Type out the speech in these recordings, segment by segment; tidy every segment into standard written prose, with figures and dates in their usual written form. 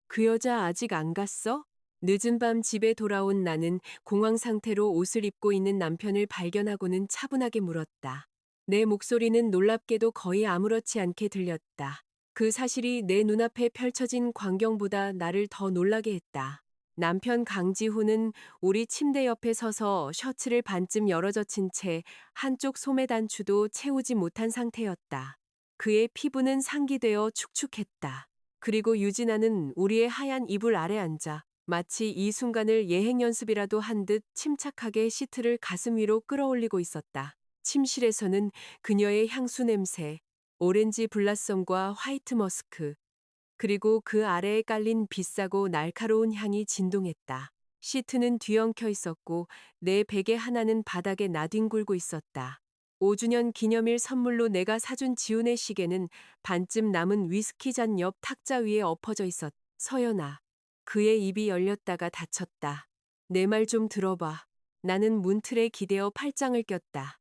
그 여자 아직 안 갔어? 늦은 밤 집에 돌아온 나는 공황 상태로 옷을 입고 있는 남편을 발견하고는 차분하게 물었다. 내 목소리는 놀랍게도 거의 아무렇지 않게 들렸다. 그 사실이 내 눈앞에 펼쳐진 광경보다 나를 더 놀라게 했다. 남편 강지훈은 우리 침대 옆에 서서 셔츠를 반쯤 열어젖힌 채 한쪽 소매 단추도 채우지 못한 상태였다. 그의 피부는 상기되어 축축했다. 그리고 유진아는 우리의 하얀 이불 아래 앉아 마치 이 순간을 예행 연습이라도 한 듯 침착하게 시트를 가슴 위로 끌어올리고 있었다. 침실에서는 그녀의 향수 냄새, 오렌지 블라썸과 화이트 머스크, 그리고 그 아래에 깔린 비싸고 날카로운 향이 진동했다. 시트는 뒤엉켜 있었고 내 베개 하나는 바닥에 나뒹굴고 있었다. 5주년 기념일 선물로 내가 사준 지훈의 시계는 반쯤 남은 위스키 잔 옆 탁자 위에 엎어져 있었다. 서연아. 그의 입이 열렸다가 닫혔다. 내 말 좀 들어봐. 나는 문틀에 기대어 팔짱을 꼈다.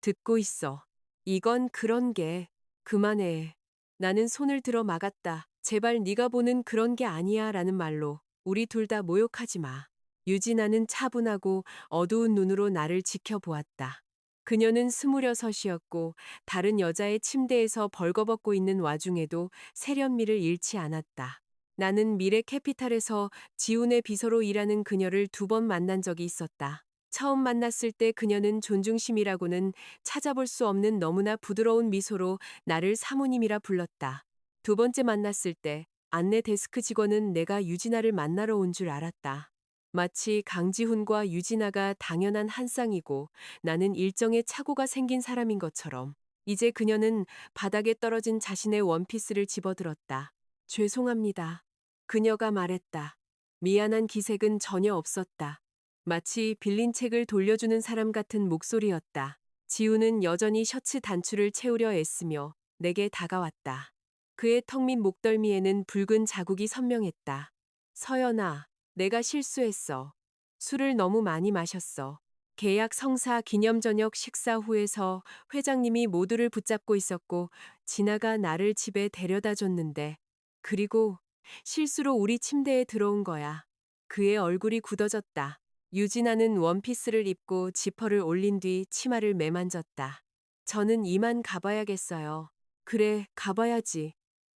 듣고 있어. 이건 그런 게. 그만해. 나는 손을 들어 막았다. 제발 네가 보는 그런 게 아니야 라는 말로. 우리 둘 다 모욕하지 마. 유진아는 차분하고 어두운 눈으로 나를 지켜보았다. 그녀는 26이었고 다른 여자의 침대에서 벌거벗고 있는 와중에도 세련미를 잃지 않았다. 나는 미래 캐피탈에서 지훈의 비서로 일하는 그녀를 2번 만난 적이 있었다. 처음 만났을 때 그녀는 존중심이라고는 찾아볼 수 없는 너무나 부드러운 미소로 나를 사모님이라 불렀다. 2번째 만났을 때 안내 데스크 직원은 내가 유진아를 만나러 온 줄 알았다. 마치 강지훈과 유진아가 당연한 한 쌍이고 나는 일정에 착오가 생긴 사람인 것처럼. 이제 그녀는 바닥에 떨어진 자신의 원피스를 집어들었다. 죄송합니다. 그녀가 말했다. 미안한 기색은 전혀 없었다. 마치 빌린 책을 돌려주는 사람 같은 목소리였다. 지우는 여전히 셔츠 단추를 채우려 애쓰며 내게 다가왔다. 그의 턱 밑 목덜미에는 붉은 자국이 선명했다. 서연아, 내가 실수했어. 술을 너무 많이 마셨어. 계약 성사 기념 저녁 식사 후에서 회장님이 모두를 붙잡고 있었고 진아가 나를 집에 데려다 줬는데 그리고 실수로 우리 침대에 들어온 거야. 그의 얼굴이 굳어졌다. 유진아는 원피스를 입고 지퍼를 올린 뒤 치마를 매만졌다. 저는 이만 가봐야겠어요. 그래, 가봐야지.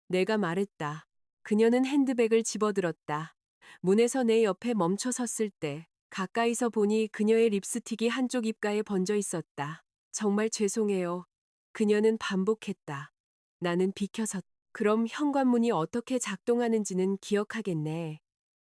내가 말했다. 그녀는 핸드백을 집어들었다. 문에서 내 옆에 멈춰 섰을 때 가까이서 보니 그녀의 립스틱이 한쪽 입가에 번져 있었다. 정말 죄송해요. 그녀는 반복했다. 나는 비켜섰다. 그럼 현관문이 어떻게 작동하는지는 기억하겠네.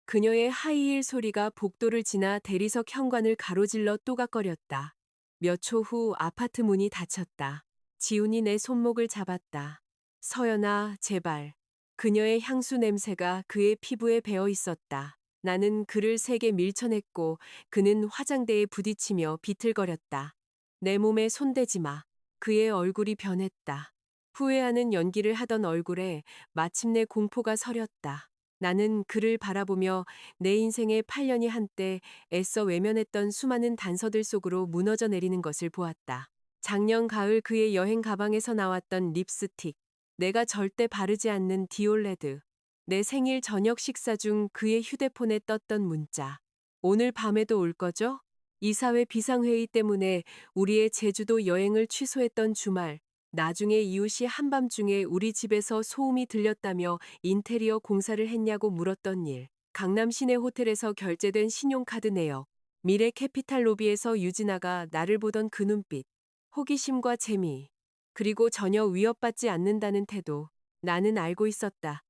그녀의 하이힐 소리가 복도를 지나 대리석 현관을 가로질러 또각거렸다. 몇 초 후 아파트 문이 닫혔다. 지훈이 내 손목을 잡았다. 서연아, 제발. 그녀의 향수 냄새가 그의 피부에 배어 있었다. 나는 그를 세게 밀쳐냈고 그는 화장대에 부딪히며 비틀거렸다. 내 몸에 손대지 마. 그의 얼굴이 변했다. 후회하는 연기를 하던 얼굴에 마침내 공포가 서렸다. 나는 그를 바라보며 내 인생의 8년이 한때 애써 외면했던 수많은 단서들 속으로 무너져 내리는 것을 보았다. 작년 가을 그의 여행 가방에서 나왔던 립스틱, 내가 절대 바르지 않는 디올레드, 내 생일 저녁 식사 중 그의 휴대폰에 떴던 문자. 오늘 밤에도 올 거죠? 이사회 비상회의 때문에 우리의 제주도 여행을 취소했던 주말, 나중에 이웃이 한밤중에 우리 집에서 소음이 들렸다며 인테리어 공사를 했냐고 물었던 일, 강남 시내 호텔에서 결제된 신용카드 내역, 미래 캐피탈 로비에서 유진아가 나를 보던 그 눈빛, 호기심과 재미, 그리고 전혀 위협받지 않는다는 태도, 나는 알고 있었다.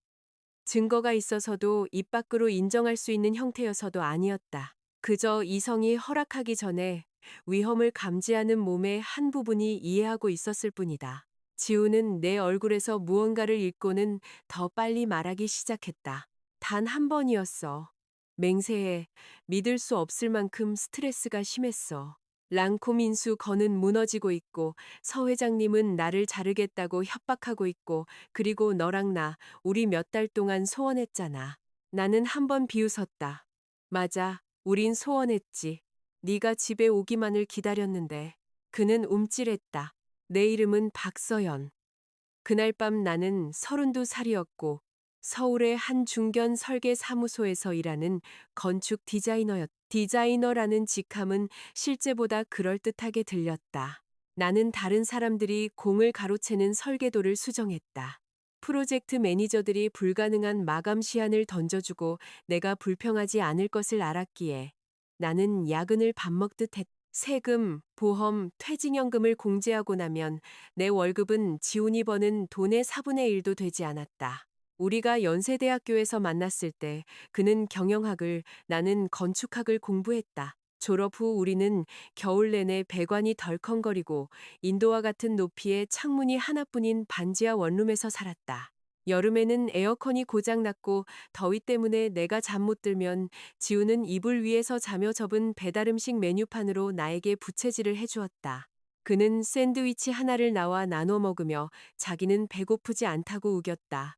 증거가 있어서도 입 밖으로 인정할 수 있는 형태여서도 아니었다. 그저 이성이 허락하기 전에 위험을 감지하는 몸의 한 부분이 이해하고 있었을 뿐이다. 지우는 내 얼굴에서 무언가를 읽고는 더 빨리 말하기 시작했다. 단 한 번이었어. 맹세해. 믿을 수 없을 만큼 스트레스가 심했어. 랑콤 인수 건은 무너지고 있고 서 회장님은 나를 자르겠다고 협박하고 있고 그리고 너랑 나 우리 몇 달 동안 소원했잖아. 나는 한 번 비웃었다. 맞아. 우린 소원했지. 네가 집에 오기만을 기다렸는데. 그는 움찔했다. 내 이름은 박서연. 그날 밤 나는 32살이었고 서울의 한 중견 설계 사무소에서 일하는 건축 디자이너라는 직함은 실제보다 그럴듯하게 들렸다. 나는 다른 사람들이 공을 가로채는 설계도를 수정했다. 프로젝트 매니저들이 불가능한 마감 시한을 던져주고 내가 불평하지 않을 것을 알았기에 나는 야근을 밥 먹듯 했다. 세금, 보험, 퇴직연금을 공제하고 나면 내 월급은 지훈이 버는 돈의 4분의 1도 되지 않았다. 우리가 연세대학교에서 만났을 때 그는 경영학을, 나는 건축학을 공부했다. 졸업 후 우리는 겨울 내내 배관이 덜컹거리고 인도와 같은 높이의 창문이 하나뿐인 반지하 원룸에서 살았다. 여름에는 에어컨이 고장났고 더위 때문에 내가 잠 못 들면 지우는 이불 위에서 자며 접은 배달음식 메뉴판으로 나에게 부채질을 해주었다. 그는 샌드위치 하나를 나와 나눠 먹으며 자기는 배고프지 않다고 우겼다.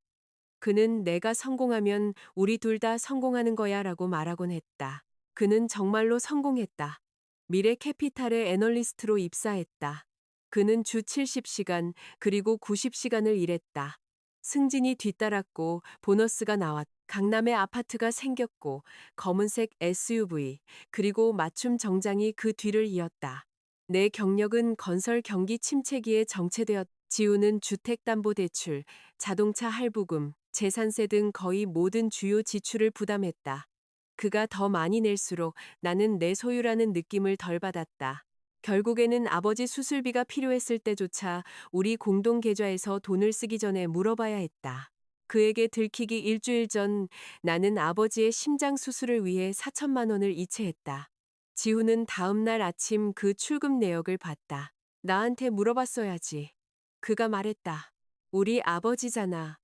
그는 내가 성공하면 우리 둘 다 성공하는 거야 라고 말하곤 했다. 그는 정말로 성공했다. 미래 캐피탈의 애널리스트로 입사했다. 그는 주 70시간 그리고 90시간을 일했다. 승진이 뒤따랐고 보너스가 나왔다. 강남에 아파트가 생겼고 검은색 SUV 그리고 맞춤 정장이 그 뒤를 이었다. 내 경력은 건설 경기 침체기에 정체되었다. 지우는 주택담보대출, 자동차 할부금, 재산세 등 거의 모든 주요 지출을 부담했다. 그가 더 많이 낼수록 나는 내 소유라는 느낌을 덜 받았다. 결국에는 아버지 수술비가 필요했을 때조차 우리 공동 계좌에서 돈을 쓰기 전에 물어봐야 했다. 그에게 들키기 일주일 전 나는 아버지의 심장 수술을 위해 4천만 원을 이체했다. 지우는 다음 날 아침 그 출금 내역을 봤다. 나한테 물어봤어야지. 그가 말했다. 우리 아버지잖아.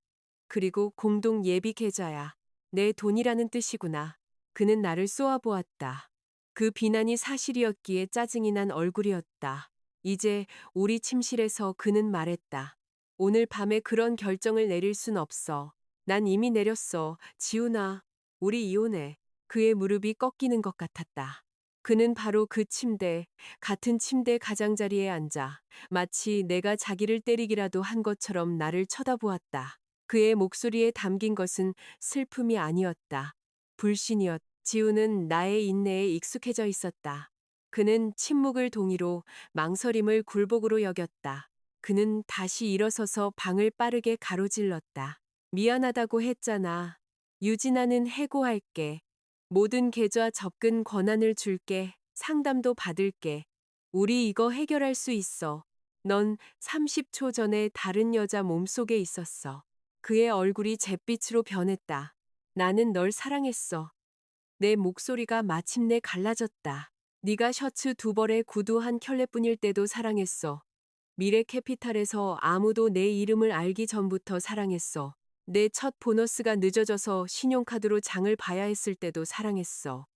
그리고 공동 예비 계좌야. 내 돈이라는 뜻이구나. 그는 나를 쏘아보았다. 그 비난이 사실이었기에 짜증이 난 얼굴이었다. 이제 우리 침실에서 그는 말했다. 오늘 밤에 그런 결정을 내릴 순 없어. 난 이미 내렸어. 지훈아, 우리 이혼해. 그의 무릎이 꺾이는 것 같았다. 그는 바로 그 침대, 같은 침대 가장자리에 앉아 마치 내가 자기를 때리기라도 한 것처럼 나를 쳐다보았다. 그의 목소리에 담긴 것은 슬픔이 아니었다. 불신이었다. 지우는 나의 인내에 익숙해져 있었다. 그는 침묵을 동의로, 망설임을 굴복으로 여겼다. 그는 다시 일어서서 방을 빠르게 가로질렀다. 미안하다고 했잖아. 유진아는 해고할게. 모든 계좌 접근 권한을 줄게. 상담도 받을게. 우리 이거 해결할 수 있어. 넌 30초 전에 다른 여자 몸속에 있었어. 그의 얼굴이 잿빛으로 변했다. 나는 널 사랑했어. 내 목소리가 마침내 갈라졌다. 네가 셔츠 2벌에 구두 한 켤레뿐일 때도 사랑했어. 미래 캐피탈에서 아무도 내 이름을 알기 전부터 사랑했어. 내 첫 보너스가 늦어져서 신용카드로 장을 봐야 했을 때도 사랑했어.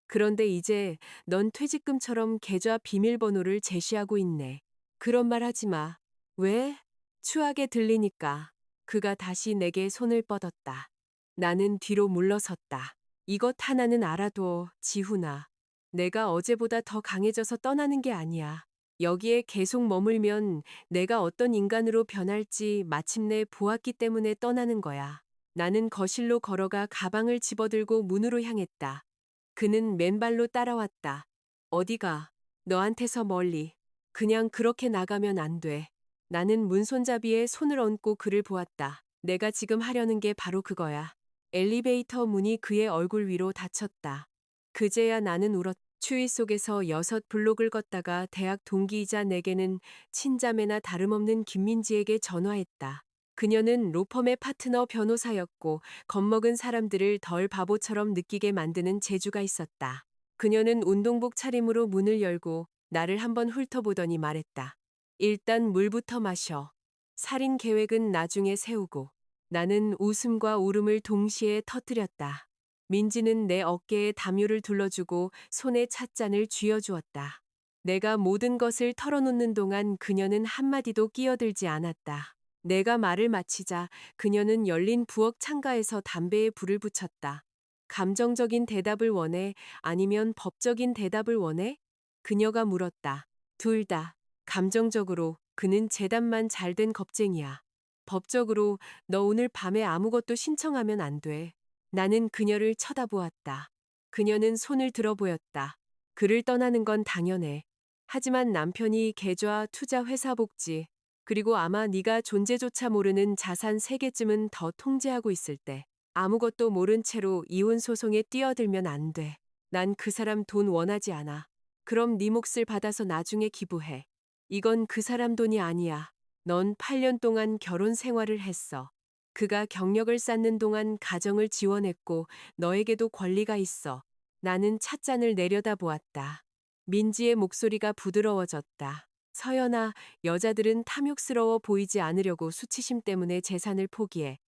그런데 이제 넌 퇴직금처럼 계좌 비밀번호를 제시하고 있네. 그런 말 하지 마. 왜? 추하게 들리니까. 그가 다시 내게 손을 뻗었다. 나는 뒤로 물러섰다. 이것 하나는 알아둬, 지훈아. 내가 어제보다 더 강해져서 떠나는 게 아니야. 여기에 계속 머물면 내가 어떤 인간으로 변할지 마침내 보았기 때문에 떠나는 거야. 나는 거실로 걸어가 가방을 집어들고 문으로 향했다. 그는 맨발로 따라왔다. 어디가? 너한테서 멀리. 그냥 그렇게 나가면 안 돼. 나는 문손잡이에 손을 얹고 그를 보았다. 내가 지금 하려는 게 바로 그거야. 엘리베이터 문이 그의 얼굴 위로 닫혔다. 그제야 나는 울었다. 추위 속에서 6블록을 걷다가 대학 동기이자 내게는 친자매나 다름없는 김민지에게 전화했다. 그녀는 로펌의 파트너 변호사였고 겁먹은 사람들을 덜 바보처럼 느끼게 만드는 재주가 있었다. 그녀는 운동복 차림으로 문을 열고 나를 한번 훑어보더니 말했다. 일단 물부터 마셔. 살인 계획은 나중에 세우고. 나는 웃음과 울음을 동시에 터뜨렸다. 민지는 내 어깨에 담요를 둘러주고 손에 찻잔을 쥐어주었다. 내가 모든 것을 털어놓는 동안 그녀는 한마디도 끼어들지 않았다. 내가 말을 마치자 그녀는 열린 부엌 창가에서 담배에 불을 붙였다. 감정적인 대답을 원해? 아니면 법적인 대답을 원해? 그녀가 물었다. 둘 다. 감정적으로. 그는 재단만 잘된 겁쟁이야. 법적으로 너 오늘 밤에 아무것도 신청하면 안 돼. 나는 그녀를 쳐다보았다. 그녀는 손을 들어 보였다. 그를 떠나는 건 당연해. 하지만 남편이 계좌, 투자, 회사 복지, 그리고 아마 네가 존재조차 모르는 자산 3개쯤은 더 통제하고 있을 때 아무것도 모른 채로 이혼 소송에 뛰어들면 안 돼. 난 그 사람 돈 원하지 않아. 그럼 네 몫을 받아서 나중에 기부해. 이건 그 사람 돈이 아니야. 넌 8년 동안 결혼 생활을 했어. 그가 경력을 쌓는 동안 가정을 지원했고 너에게도 권리가 있어. 나는 찻잔을 내려다보았다. 민지의 목소리가 부드러워졌다. 서연아, 여자들은 탐욕스러워 보이지 않으려고 수치심 때문에 재산을 포기해.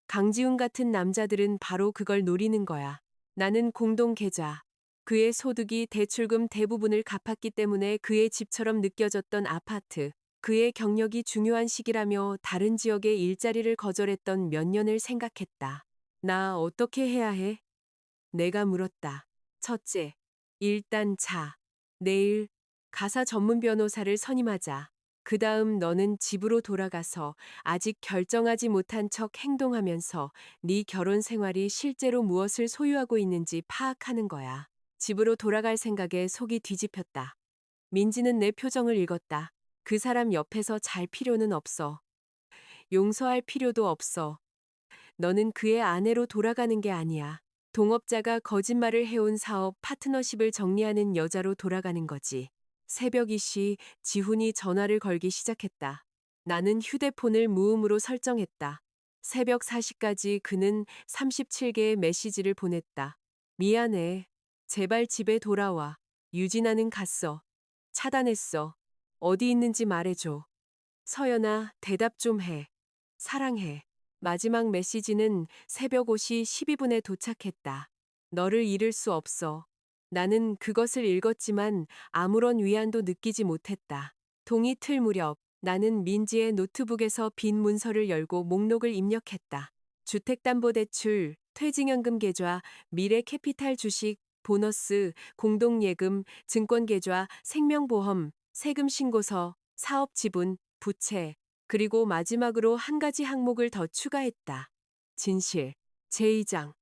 강지훈 같은 남자들은 바로 그걸 노리는 거야. 나는 공동계좌. 그의 소득이 대출금 대부분을 갚았기 때문에 그의 집처럼 느껴졌던 아파트. 그의 경력이 중요한 시기라며 다른 지역에 일자리를 거절했던 몇 년을 생각했다. 나 어떻게 해야 해? 내가 물었다. 첫째, 일단 자. 내일 가사 전문 변호사를 선임하자. 그 다음 너는 집으로 돌아가서 아직 결정하지 못한 척 행동하면서 네 결혼 생활이 실제로 무엇을 소유하고 있는지 파악하는 거야. 집으로 돌아갈 생각에 속이 뒤집혔다. 민지는 내 표정을 읽었다. 그 사람 옆에서 잘 필요는 없어. 용서할 필요도 없어. 너는 그의 아내로 돌아가는 게 아니야. 동업자가 거짓말을 해온 사업 파트너십을 정리하는 여자로 돌아가는 거지. 새벽 2시 지훈이 전화를 걸기 시작했다. 나는 휴대폰을 무음으로 설정했다. 새벽 4시까지 그는 37개의 메시지를 보냈다. 미안해. 제발 집에 돌아와. 유진아는 갔어. 차단했어. 어디 있는지 말해줘. 서연아, 대답 좀 해. 사랑해. 마지막 메시지는 새벽 5시 12분에 도착했다. 너를 잃을 수 없어. 나는 그것을 읽었지만 아무런 위안도 느끼지 못했다. 동이 틀 무렵 나는 민지의 노트북에서 빈 문서를 열고 목록을 입력했다. 주택담보대출, 퇴직연금 계좌, 미래캐피탈 주식, 보너스, 공동예금, 증권계좌, 생명보험, 세금 신고서, 사업지분, 부채, 그리고 마지막으로 한 가지 항목을 더 추가했다. 진실, 제2장,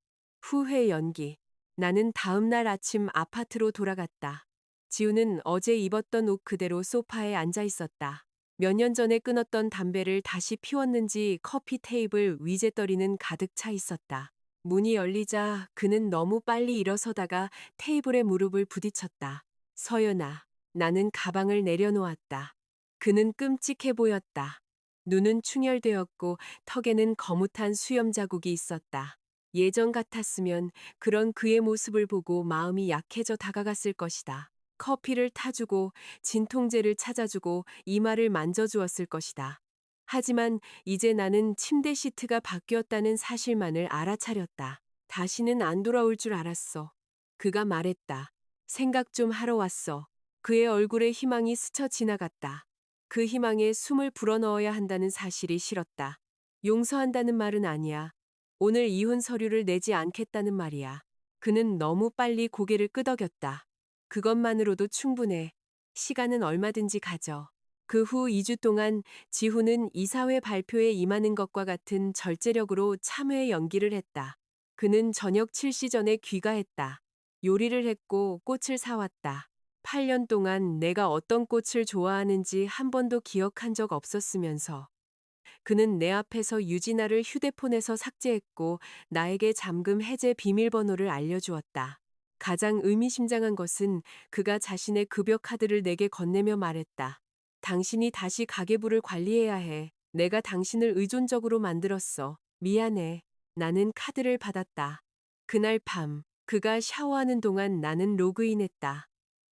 후회 연기. 나는 다음 날 아침 아파트로 돌아갔다. 지우는 어제 입었던 옷 그대로 소파에 앉아 있었다. 몇 년 전에 끊었던 담배를 다시 피웠는지 커피 테이블 위재떨이는 가득 차 있었다. 문이 열리자 그는 너무 빨리 일어서다가 테이블에 무릎을 부딪혔다. 서연아, 나는 가방을 내려놓았다. 그는 끔찍해 보였다. 눈은 충혈되었고 턱에는 거뭇한 수염 자국이 있었다. 예전 같았으면 그런 그의 모습을 보고 마음이 약해져 다가갔을 것이다. 커피를 타주고 진통제를 찾아주고 이마를 만져주었을 것이다. 하지만 이제 나는 침대 시트가 바뀌었다는 사실만을 알아차렸다. 다시는 안 돌아올 줄 알았어. 그가 말했다. 생각 좀 하러 왔어. 그의 얼굴에 희망이 스쳐 지나갔다. 그 희망에 숨을 불어넣어야 한다는 사실이 싫었다. 용서한다는 말은 아니야. 오늘 이혼 서류를 내지 않겠다는 말이야. 그는 너무 빨리 고개를 끄덕였다. 그것만으로도 충분해. 시간은 얼마든지 가져. 그 후 2주 동안 지훈은 이사회 발표에 임하는 것과 같은 절제력으로 참회 연기를 했다. 그는 저녁 7시 전에 귀가했다. 요리를 했고 꽃을 사왔다. 8년 동안 내가 어떤 꽃을 좋아하는지 한 번도 기억한 적 없었으면서 그는 내 앞에서 유진아를 휴대폰에서 삭제했고 나에게 잠금 해제 비밀번호를 알려주었다. 가장 의미심장한 것은 그가 자신의 급여 카드를 내게 건네며 말했다. 당신이 다시 가계부를 관리해야 해. 내가 당신을 의존적으로 만들었어. 미안해. 나는 카드를 받았다. 그날 밤 그가 샤워하는 동안 나는 로그인했다.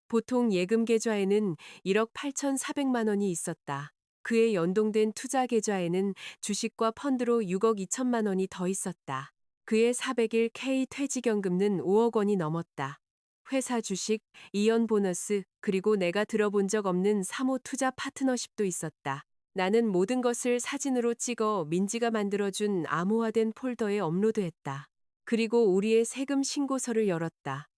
보통 예금 계좌에는 1억 8,400만 원이 있었다. 그의 연동된 투자 계좌에는 주식과 펀드로 6억 2천만 원이 더 있었다. 그의 400일 K 퇴직연금은 5억 원이 넘었다. 회사 주식, 이연 보너스, 그리고 내가 들어본 적 없는 사모 투자 파트너십도 있었다. 나는 모든 것을 사진으로 찍어 민지가 만들어준 암호화된 폴더에 업로드했다. 그리고 우리의 세금 신고서를 열었다.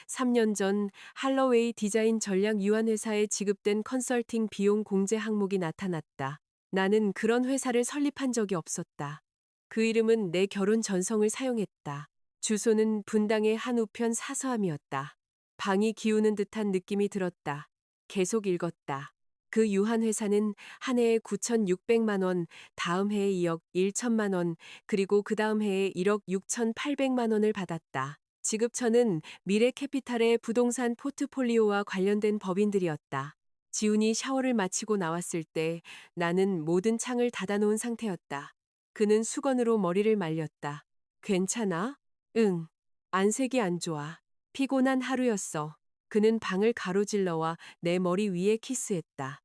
3년 전 할러웨이 디자인 전략 유한 회사에 지급된 컨설팅 비용 공제 항목이 나타났다. 나는 그런 회사를 설립한 적이 없었다. 그 이름은 내 결혼 전성을 사용했다. 주소는 분당의 한 우편 사서함이었다. 방이 기우는 듯한 느낌이 들었다. 계속 읽었다. 그 유한 회사는 한 해에 9,600만 원, 다음 해에 2억 1천만 원, 그리고 그 다음 해에 1억 6,800만 원을 받았다. 지급처는 미래캐피탈의 부동산 포트폴리오와 관련된 법인들이었다. 지훈이 샤워를 마치고 나왔을 때 나는 모든 창을 닫아놓은 상태였다. 그는 수건으로 머리를 말렸다. 괜찮아? 응. 안색이 안 좋아. 피곤한 하루였어. 그는 방을 가로질러와 내 머리 위에 키스했다.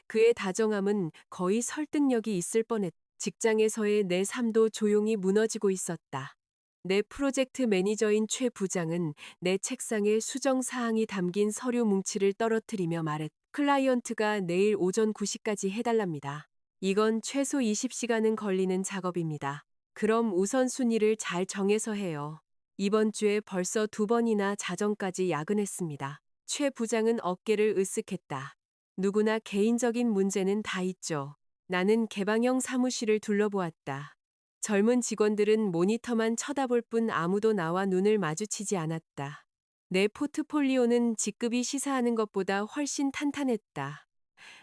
그의 다정함은 거의 설득력이 있을 뻔했다. 직장에서의 내 삶도 조용히 무너지고 있었다. 내 프로젝트 매니저인 최 부장은 내 책상에 수정 사항이 담긴 서류 뭉치를 떨어뜨리며 말했다. 클라이언트가 내일 오전 9시까지 해달랍니다. 이건 최소 20시간은 걸리는 작업입니다. 그럼 우선순위를 잘 정해서 해요. 이번 주에 벌써 2번이나 자정까지 야근했습니다. 최 부장은 어깨를 으쓱했다. 누구나 개인적인 문제는 다 있죠. 나는 개방형 사무실을 둘러보았다. 젊은 직원들은 모니터만 쳐다볼 뿐 아무도 나와 눈을 마주치지 않았다. 내 포트폴리오는 직급이 시사하는 것보다 훨씬 탄탄했다.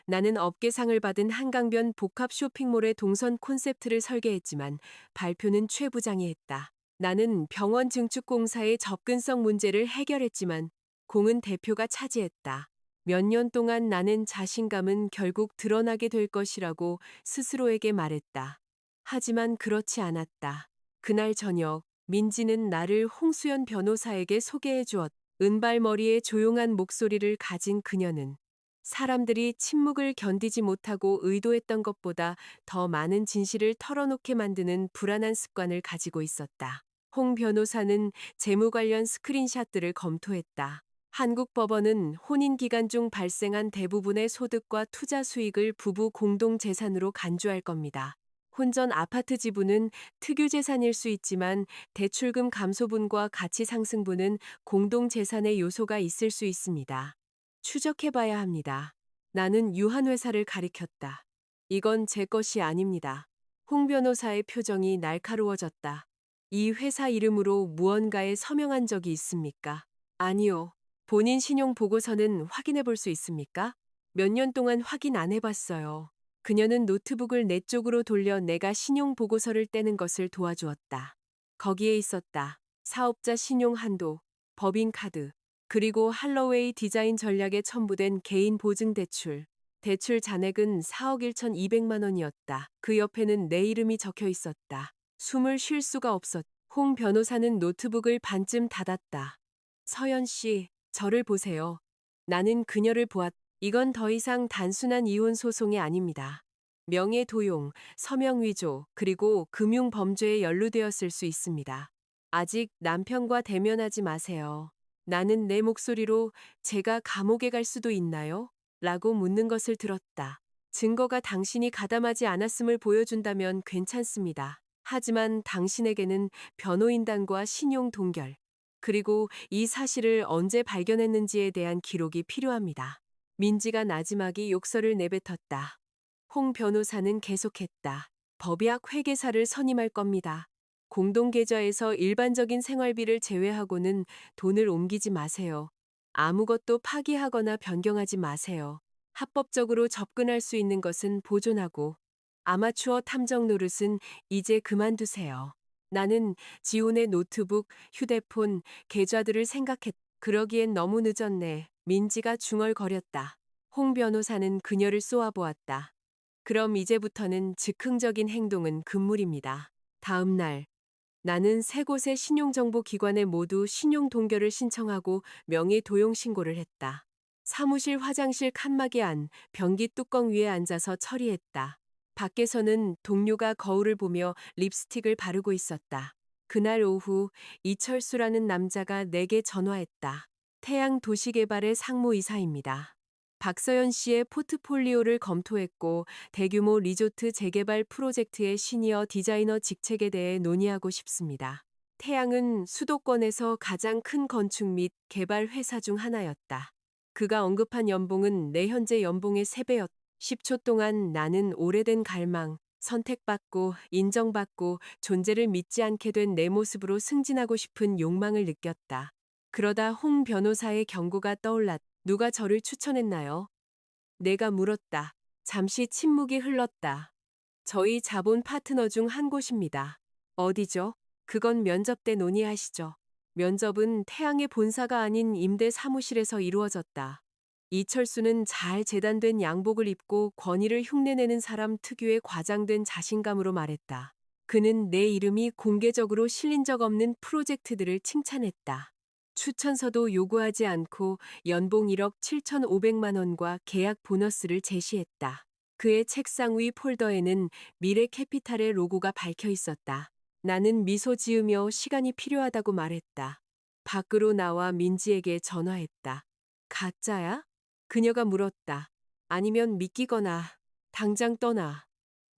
나는 업계상을 받은 한강변 복합 쇼핑몰의 동선 콘셉트를 설계했지만 발표는 최 부장이 했다. 나는 병원 증축공사의 접근성 문제를 해결했지만 공은 대표가 차지했다. 몇 년 동안 나는 자신감은 결국 드러나게 될 것이라고 스스로에게 말했다. 하지만 그렇지 않았다. 그날 저녁, 민지는 나를 홍수연 변호사에게 소개해 주었다. 은발머리의 조용한 목소리를 가진 그녀는 사람들이 침묵을 견디지 못하고 의도했던 것보다 더 많은 진실을 털어놓게 만드는 불안한 습관을 가지고 있었다. 홍 변호사는 재무 관련 스크린샷들을 검토했다. 한국 법원은 혼인 기간 중 발생한 대부분의 소득과 투자 수익을 부부 공동 재산으로 간주할 겁니다. 혼전 아파트 지분은 특유 재산일 수 있지만 대출금 감소분과 가치 상승분은 공동 재산의 요소가 있을 수 있습니다. 추적해봐야 합니다. 나는 유한 회사를 가리켰다. 이건 제 것이 아닙니다. 홍 변호사의 표정이 날카로워졌다. 이 회사 이름으로 무언가에 서명한 적이 있습니까? 아니요. 본인 신용 보고서는 확인해 볼 수 있습니까? 몇 년 동안 확인 안 해봤어요. 그녀는 노트북을 내 쪽으로 돌려 내가 신용 보고서를 떼는 것을 도와주었다. 거기에 있었다. 사업자 신용 한도, 법인 카드, 그리고 할로웨이 디자인 전략에 첨부된 개인 보증 대출. 대출 잔액은 4억 1,200만 원이었다. 그 옆에는 내 이름이 적혀 있었다. 숨을 쉴 수가 없었다. 홍 변호사는 노트북을 반쯤 닫았다. 서연 씨, 저를 보세요. 나는 그녀를 보았다. 이건 더 이상 단순한 이혼 소송이 아닙니다. 명예 도용, 서명 위조, 그리고 금융 범죄에 연루되었을 수 있습니다. 아직 남편과 대면하지 마세요. 나는 내 목소리로 제가 감옥에 갈 수도 있나요? 라고 묻는 것을 들었다. 증거가 당신이 가담하지 않았음을 보여준다면 괜찮습니다. 하지만 당신에게는 변호인단과 신용 동결, 그리고 이 사실을 언제 발견했는지에 대한 기록이 필요합니다. 민지가 나지막이 욕설을 내뱉었다. 홍 변호사는 계속했다. 법약 회계사를 선임할 겁니다. 공동계좌에서 일반적인 생활비를 제외하고는 돈을 옮기지 마세요. 아무것도 파기하거나 변경하지 마세요. 합법적으로 접근할 수 있는 것은 보존하고 아마추어 탐정 노릇은 이제 그만두세요. 나는 지훈의 노트북, 휴대폰, 계좌들을 생각했다. 그러기엔 너무 늦었네. 민지가 중얼거렸다. 홍 변호사는 그녀를 쏘아보았다. 그럼 이제부터는 즉흥적인 행동은 금물입니다. 다음 날, 나는 세 곳의 신용정보기관에 모두 신용 동결을 신청하고 명의 도용 신고를 했다. 사무실 화장실 칸막이 안 변기 뚜껑 위에 앉아서 처리했다. 밖에서는 동료가 거울을 보며 립스틱을 바르고 있었다. 그날 오후 이철수라는 남자가 내게 전화했다. 태양 도시개발의 상무이사입니다. 박서연 씨의 포트폴리오를 검토했고 대규모 리조트 재개발 프로젝트의 시니어 디자이너 직책에 대해 논의하고 싶습니다. 태양은 수도권에서 가장 큰 건축 및 개발 회사 중 하나였다. 그가 언급한 연봉은 내 현재 연봉의 3배였다. 10초 동안 나는 오래된 갈망, 선택받고 인정받고 존재를 믿지 않게 된 내 모습으로 승진하고 싶은 욕망을 느꼈다. 그러다 홍 변호사의 경고가 떠올랐. 누가 저를 추천했나요? 내가 물었다. 잠시 침묵이 흘렀다. 저희 자본 파트너 중 한 곳입니다. 어디죠? 그건 면접 때 논의하시죠. 면접은 태양의 본사가 아닌 임대 사무실에서 이루어졌다. 이철수는 잘 재단된 양복을 입고 권위를 흉내내는 사람 특유의 과장된 자신감으로 말했다. 그는 내 이름이 공개적으로 실린 적 없는 프로젝트들을 칭찬했다. 추천서도 요구하지 않고 연봉 1억 7,500만 원과 계약 보너스를 제시했다. 그의 책상 위 폴더에는 미래 캐피탈의 로고가 박혀 있었다. 나는 미소 지으며 시간이 필요하다고 말했다. 밖으로 나와 민지에게 전화했다. 가짜야? 그녀가 물었다. 아니면 믿기거나 당장 떠나.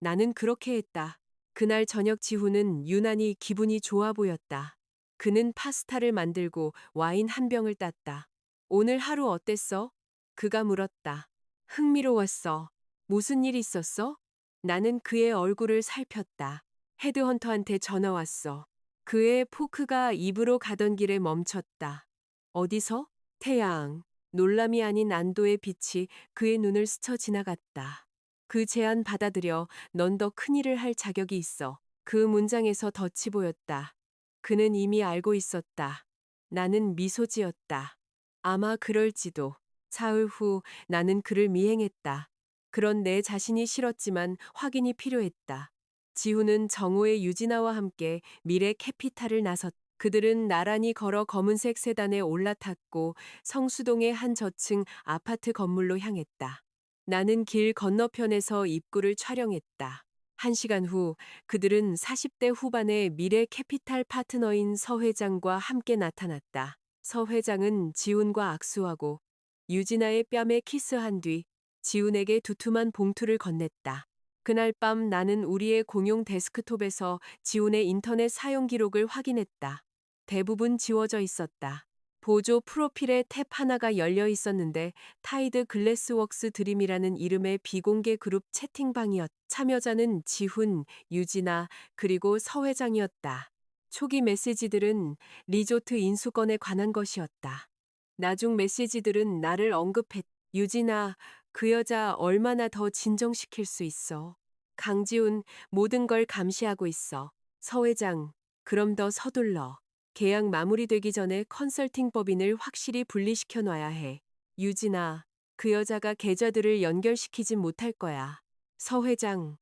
나는 그렇게 했다. 그날 저녁 지훈은 유난히 기분이 좋아 보였다. 그는 파스타를 만들고 와인 한 병을 땄다. 오늘 하루 어땠어? 그가 물었다. 흥미로웠어. 무슨 일 있었어? 나는 그의 얼굴을 살폈다. 헤드헌터한테 전화 왔어. 그의 포크가 입으로 가던 길에 멈췄다. 어디서? 태양. 놀람이 아닌 안도의 빛이 그의 눈을 스쳐 지나갔다. 그 제안 받아들여. 넌 더 큰일을 할 자격이 있어. 그 문장에서 덫이 보였다. 그는 이미 알고 있었다. 나는 미소 지었다. 아마 그럴지도. 사흘 후 나는 그를 미행했다. 그런 내 자신이 싫었지만 확인이 필요했다. 지훈은 정호의 유진아와 함께 미래 캐피탈을 나섰다. 그들은 나란히 걸어 검은색 세단에 올라탔고 성수동의 한 저층 아파트 건물로 향했다. 나는 길 건너편에서 입구를 촬영했다. 1시간 후 그들은 40대 후반의 미래 캐피탈 파트너인 서 회장과 함께 나타났다. 서 회장은 지훈과 악수하고 유진아의 뺨에 키스한 뒤 지훈에게 두툼한 봉투를 건넸다. 그날 밤 나는 우리의 공용 데스크톱에서 지훈의 인터넷 사용 기록을 확인했다. 대부분 지워져 있었다. 보조 프로필에 탭 하나가 열려 있었는데 타이드 글래스웍스 드림이라는 이름의 비공개 그룹 채팅방이었다. 참여자는 지훈, 유진아, 그리고 서 회장이었다. 초기 메시지들은 리조트 인수권에 관한 것이었다. 나중 메시지들은 나를 언급했다. 유진아, 그 여자 얼마나 더 진정시킬 수 있어. 강지훈, 모든 걸 감시하고 있어. 서 회장, 그럼 더 서둘러. 계약 마무리되기 전에 컨설팅 법인을 확실히 분리시켜 놔야 해. 유진아, 그 여자가 계좌들을 연결시키진 못할 거야. 서 회장,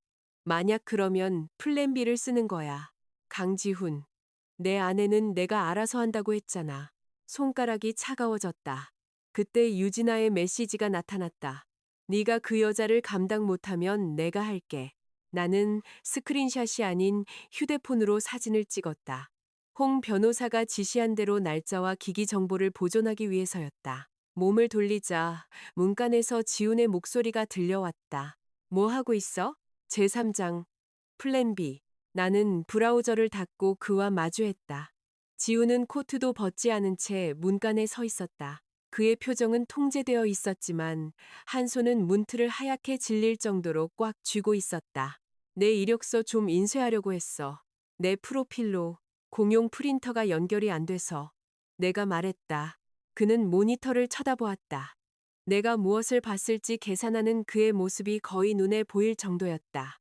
만약 그러면 플랜 B를 쓰는 거야. 강지훈, 내 아내는 내가 알아서 한다고 했잖아. 손가락이 차가워졌다. 그때 유진아의 메시지가 나타났다. 네가 그 여자를 감당 못하면 내가 할게. 나는 스크린샷이 아닌 휴대폰으로 사진을 찍었다. 홍 변호사가 지시한 대로 날짜와 기기 정보를 보존하기 위해서였다. 몸을 돌리자 문간에서 지훈의 목소리가 들려왔다. 뭐 하고 있어? 제3장 플랜 B. 나는 브라우저를 닫고 그와 마주했다. 지훈은 코트도 벗지 않은 채 문간에 서 있었다. 그의 표정은 통제되어 있었지만 한 손은 문틀을 하얗게 질릴 정도로 꽉 쥐고 있었다. 내 이력서 좀 인쇄하려고 했어. 내 프로필로. 공용 프린터가 연결이 안 돼서. 내가 말했다. 그는 모니터를 쳐다보았다. 내가 무엇을 봤을지 계산하는 그의 모습이 거의 눈에 보일 정도였다.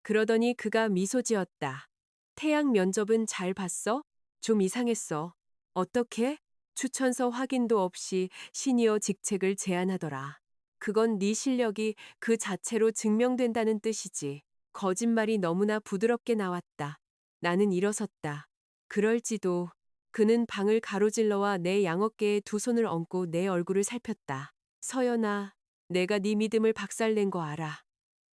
그러더니 그가 미소 지었다. 태양 면접은 잘 봤어? 좀 이상했어. 어떻게? 추천서 확인도 없이 시니어 직책을 제안하더라. 그건 네 실력이 그 자체로 증명된다는 뜻이지. 거짓말이 너무나 부드럽게 나왔다. 나는 일어섰다. 그럴지도. 그는 방을 가로질러와 내 양어깨에 두 손을 얹고 내 얼굴을 살폈다. 서연아, 내가 네 믿음을 박살낸 거 알아.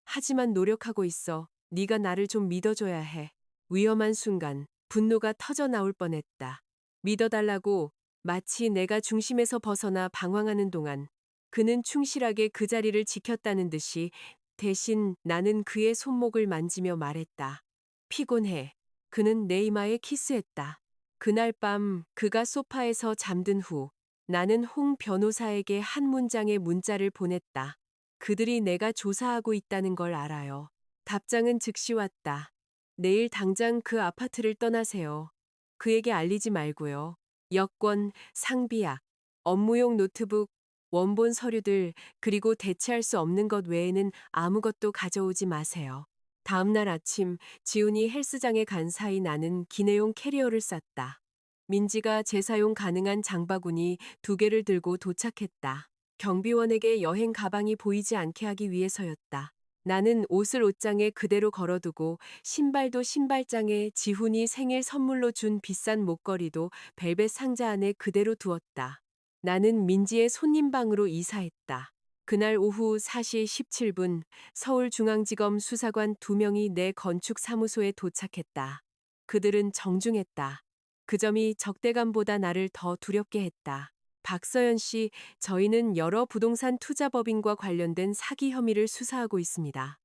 하지만 노력하고 있어. 네가 나를 좀 믿어줘야 해. 위험한 순간 분노가 터져 나올 뻔했다. 믿어달라고. 마치 내가 중심에서 벗어나 방황하는 동안 그는 충실하게 그 자리를 지켰다는 듯이. 대신 나는 그의 손목을 만지며 말했다. 피곤해. 그는 내 이마에 키스했다. 그날 밤 그가 소파에서 잠든 후 나는 홍 변호사에게 한 문장의 문자를 보냈다. 그들이 내가 조사하고 있다는 걸 알아요. 답장은 즉시 왔다. 내일 당장 그 아파트를 떠나세요. 그에게 알리지 말고요. 여권, 상비약, 업무용 노트북, 원본 서류들, 그리고 대체할 수 없는 것 외에는 아무것도 가져오지 마세요. 다음 날 아침 지훈이 헬스장에 간 사이 나는 기내용 캐리어를 쌌다. 민지가 재사용 가능한 장바구니 2개를 들고 도착했다. 경비원에게 여행 가방이 보이지 않게 하기 위해서였다. 나는 옷을 옷장에 그대로 걸어두고 신발도 신발장에 지훈이 생일 선물로 준 비싼 목걸이도 벨벳 상자 안에 그대로 두었다. 나는 민지의 손님방으로 이사했다. 그날 오후 4시 17분 서울중앙지검 수사관 2명이 내 건축사무소에 도착했다. 그들은 정중했다. 그 점이 적대감보다 나를 더 두렵게 했다. 박서연 씨, 저희는 여러 부동산 투자 법인과 관련된 사기 혐의를 수사하고 있습니다.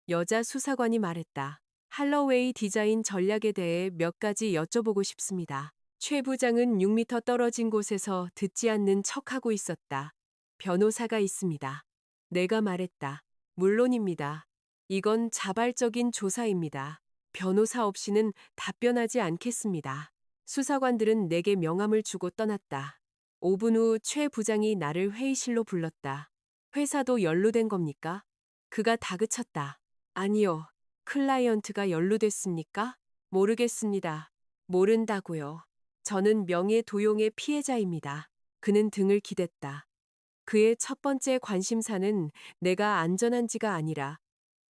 여자 수사관이 말했다. 할로웨이 디자인 전략에 대해 몇 가지 여쭤보고 싶습니다. 최 부장은 6m 떨어진 곳에서 듣지 않는 척하고 있었다. 변호사가 있습니다. 내가 말했다. 물론입니다. 이건 자발적인 조사입니다. 변호사 없이는 답변하지 않겠습니다. 수사관들은 내게 명함을 주고 떠났다. 5분 후 최 부장이 나를 회의실로 불렀다. 회사도 연루된 겁니까? 그가 다그쳤다. 아니요. 클라이언트가 연루됐습니까? 모르겠습니다. 모른다고요. 저는 명예도용의 피해자입니다. 그는 등을 기댔다. 그의 첫 번째 관심사는 내가 안전한지가 아니라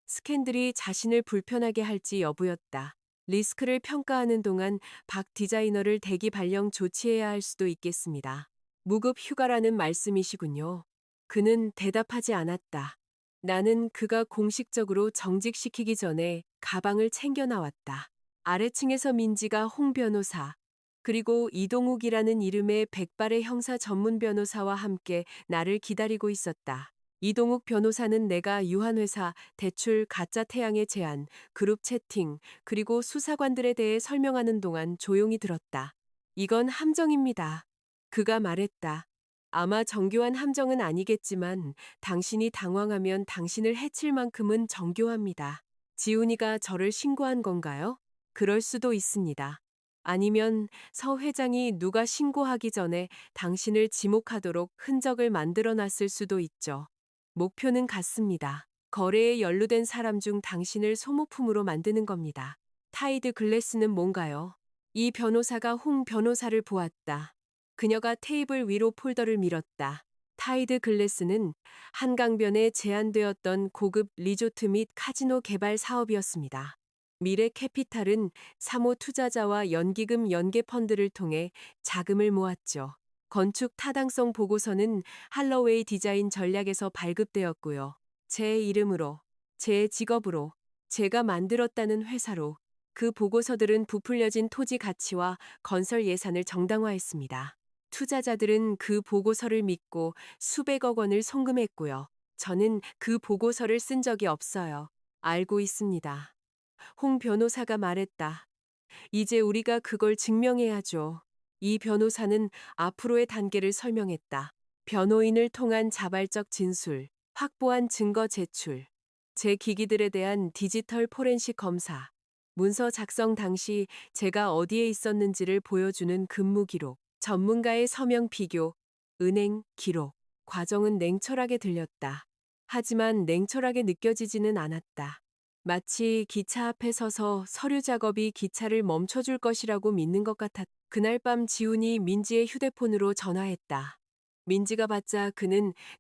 스캔들이 자신을 불편하게 할지 여부였다. 리스크를 평가하는 동안 박 디자이너를 대기 발령 조치해야 할 수도 있겠습니다. 무급 휴가라는 말씀이시군요. 그는 대답하지 않았다. 나는 그가 공식적으로 정직시키기 전에 가방을 챙겨 나왔다. 아래층에서 민지가 홍 변호사, 그리고 이동욱이라는 이름의 백발의 형사 전문 변호사와 함께 나를 기다리고 있었다. 이동욱 변호사는 내가 유한회사, 대출, 가짜 태양의 제안, 그룹 채팅, 그리고 수사관들에 대해 설명하는 동안 조용히 들었다. 이건 함정입니다. 그가 말했다. 아마 정교한 함정은 아니겠지만 당신이 당황하면 당신을 해칠 만큼은 정교합니다. 지훈이가 저를 신고한 건가요? 그럴 수도 있습니다. 아니면 서 회장이 누가 신고하기 전에 당신을 지목하도록 흔적을 만들어 놨을 수도 있죠. 목표는 같습니다. 거래에 연루된 사람 중 당신을 소모품으로 만드는 겁니다. 타이드 글래스는 뭔가요? 이 변호사가 홍 변호사를 보았다. 그녀가 테이블 위로 폴더를 밀었다. 타이드 글래스는 한강변에 제안되었던 고급 리조트 및 카지노 개발 사업이었습니다. 미래 캐피탈은 사모 투자자와 연기금 연계 펀드를 통해 자금을 모았죠. 건축 타당성 보고서는 할로웨이 디자인 전략에서 발급되었고요. 제 이름으로, 제 직업으로, 제가 만들었다는 회사로 그 보고서들은 부풀려진 토지 가치와 건설 예산을 정당화했습니다. 투자자들은 그 보고서를 믿고 수백억 원을 송금했고요. 저는 그 보고서를 쓴 적이 없어요. 알고 있습니다. 홍 변호사가 말했다. 이제 우리가 그걸 증명해야죠. 이 변호사는 앞으로의 단계를 설명했다. 변호인을 통한 자발적 진술, 확보한 증거 제출, 제 기기들에 대한 디지털 포렌식 검사, 문서 작성 당시 제가 어디에 있었는지를 보여주는 근무 기록, 전문가의 서명 비교, 은행 기록. 과정은 냉철하게 들렸다. 하지만 냉철하게 느껴지지는 않았다. 마치 기차 앞에 서서 서류 작업이 기차를 멈춰줄 것이라고 믿는 것 같았다. 그날 밤 지훈이 민지의 휴대폰으로 전화했다. 민지가 받자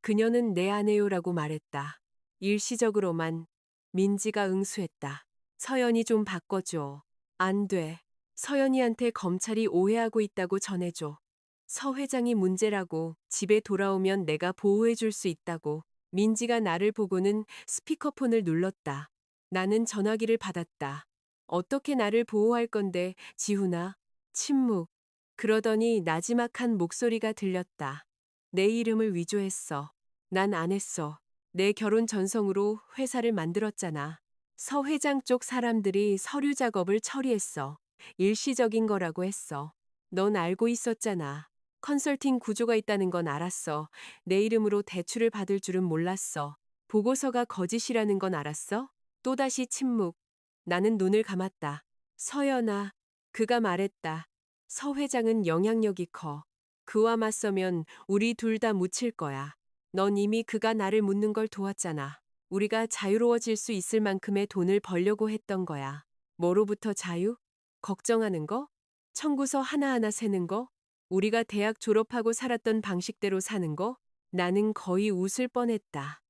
그녀는 내 아내요라고 말했다. 일시적으로만. 민지가 응수했다. 서연이 좀 바꿔줘. 안 돼. 서연이한테 검찰이 오해하고 있다고 전해줘. 서 회장이 문제라고, 집에 돌아오면 내가 보호해줄 수 있다고. 민지가 나를 보고는 스피커폰을 눌렀다. 나는 전화기를 받았다. 어떻게 나를 보호할 건데, 지훈아. 침묵. 그러더니 나지막한 목소리가 들렸다. 내 이름을 위조했어. 난 안 했어. 내 결혼 전성으로 회사를 만들었잖아. 서 회장 쪽 사람들이 서류 작업을 처리했어. 일시적인 거라고 했어. 넌 알고 있었잖아. 컨설팅 구조가 있다는 건 알았어. 내 이름으로 대출을 받을 줄은 몰랐어. 보고서가 거짓이라는 건 알았어? 또다시 침묵. 나는 눈을 감았다. 서연아, 그가 말했다. 서 회장은 영향력이 커. 그와 맞서면 우리 둘 다 묻힐 거야. 넌 이미 그가 나를 묻는 걸 도왔잖아. 우리가 자유로워질 수 있을 만큼의 돈을 벌려고 했던 거야. 뭐로부터 자유? 걱정하는 거? 청구서 하나하나 세는 거? 우리가 대학 졸업하고 살았던 방식대로 사는 거? 나는 거의 웃을 뻔했다.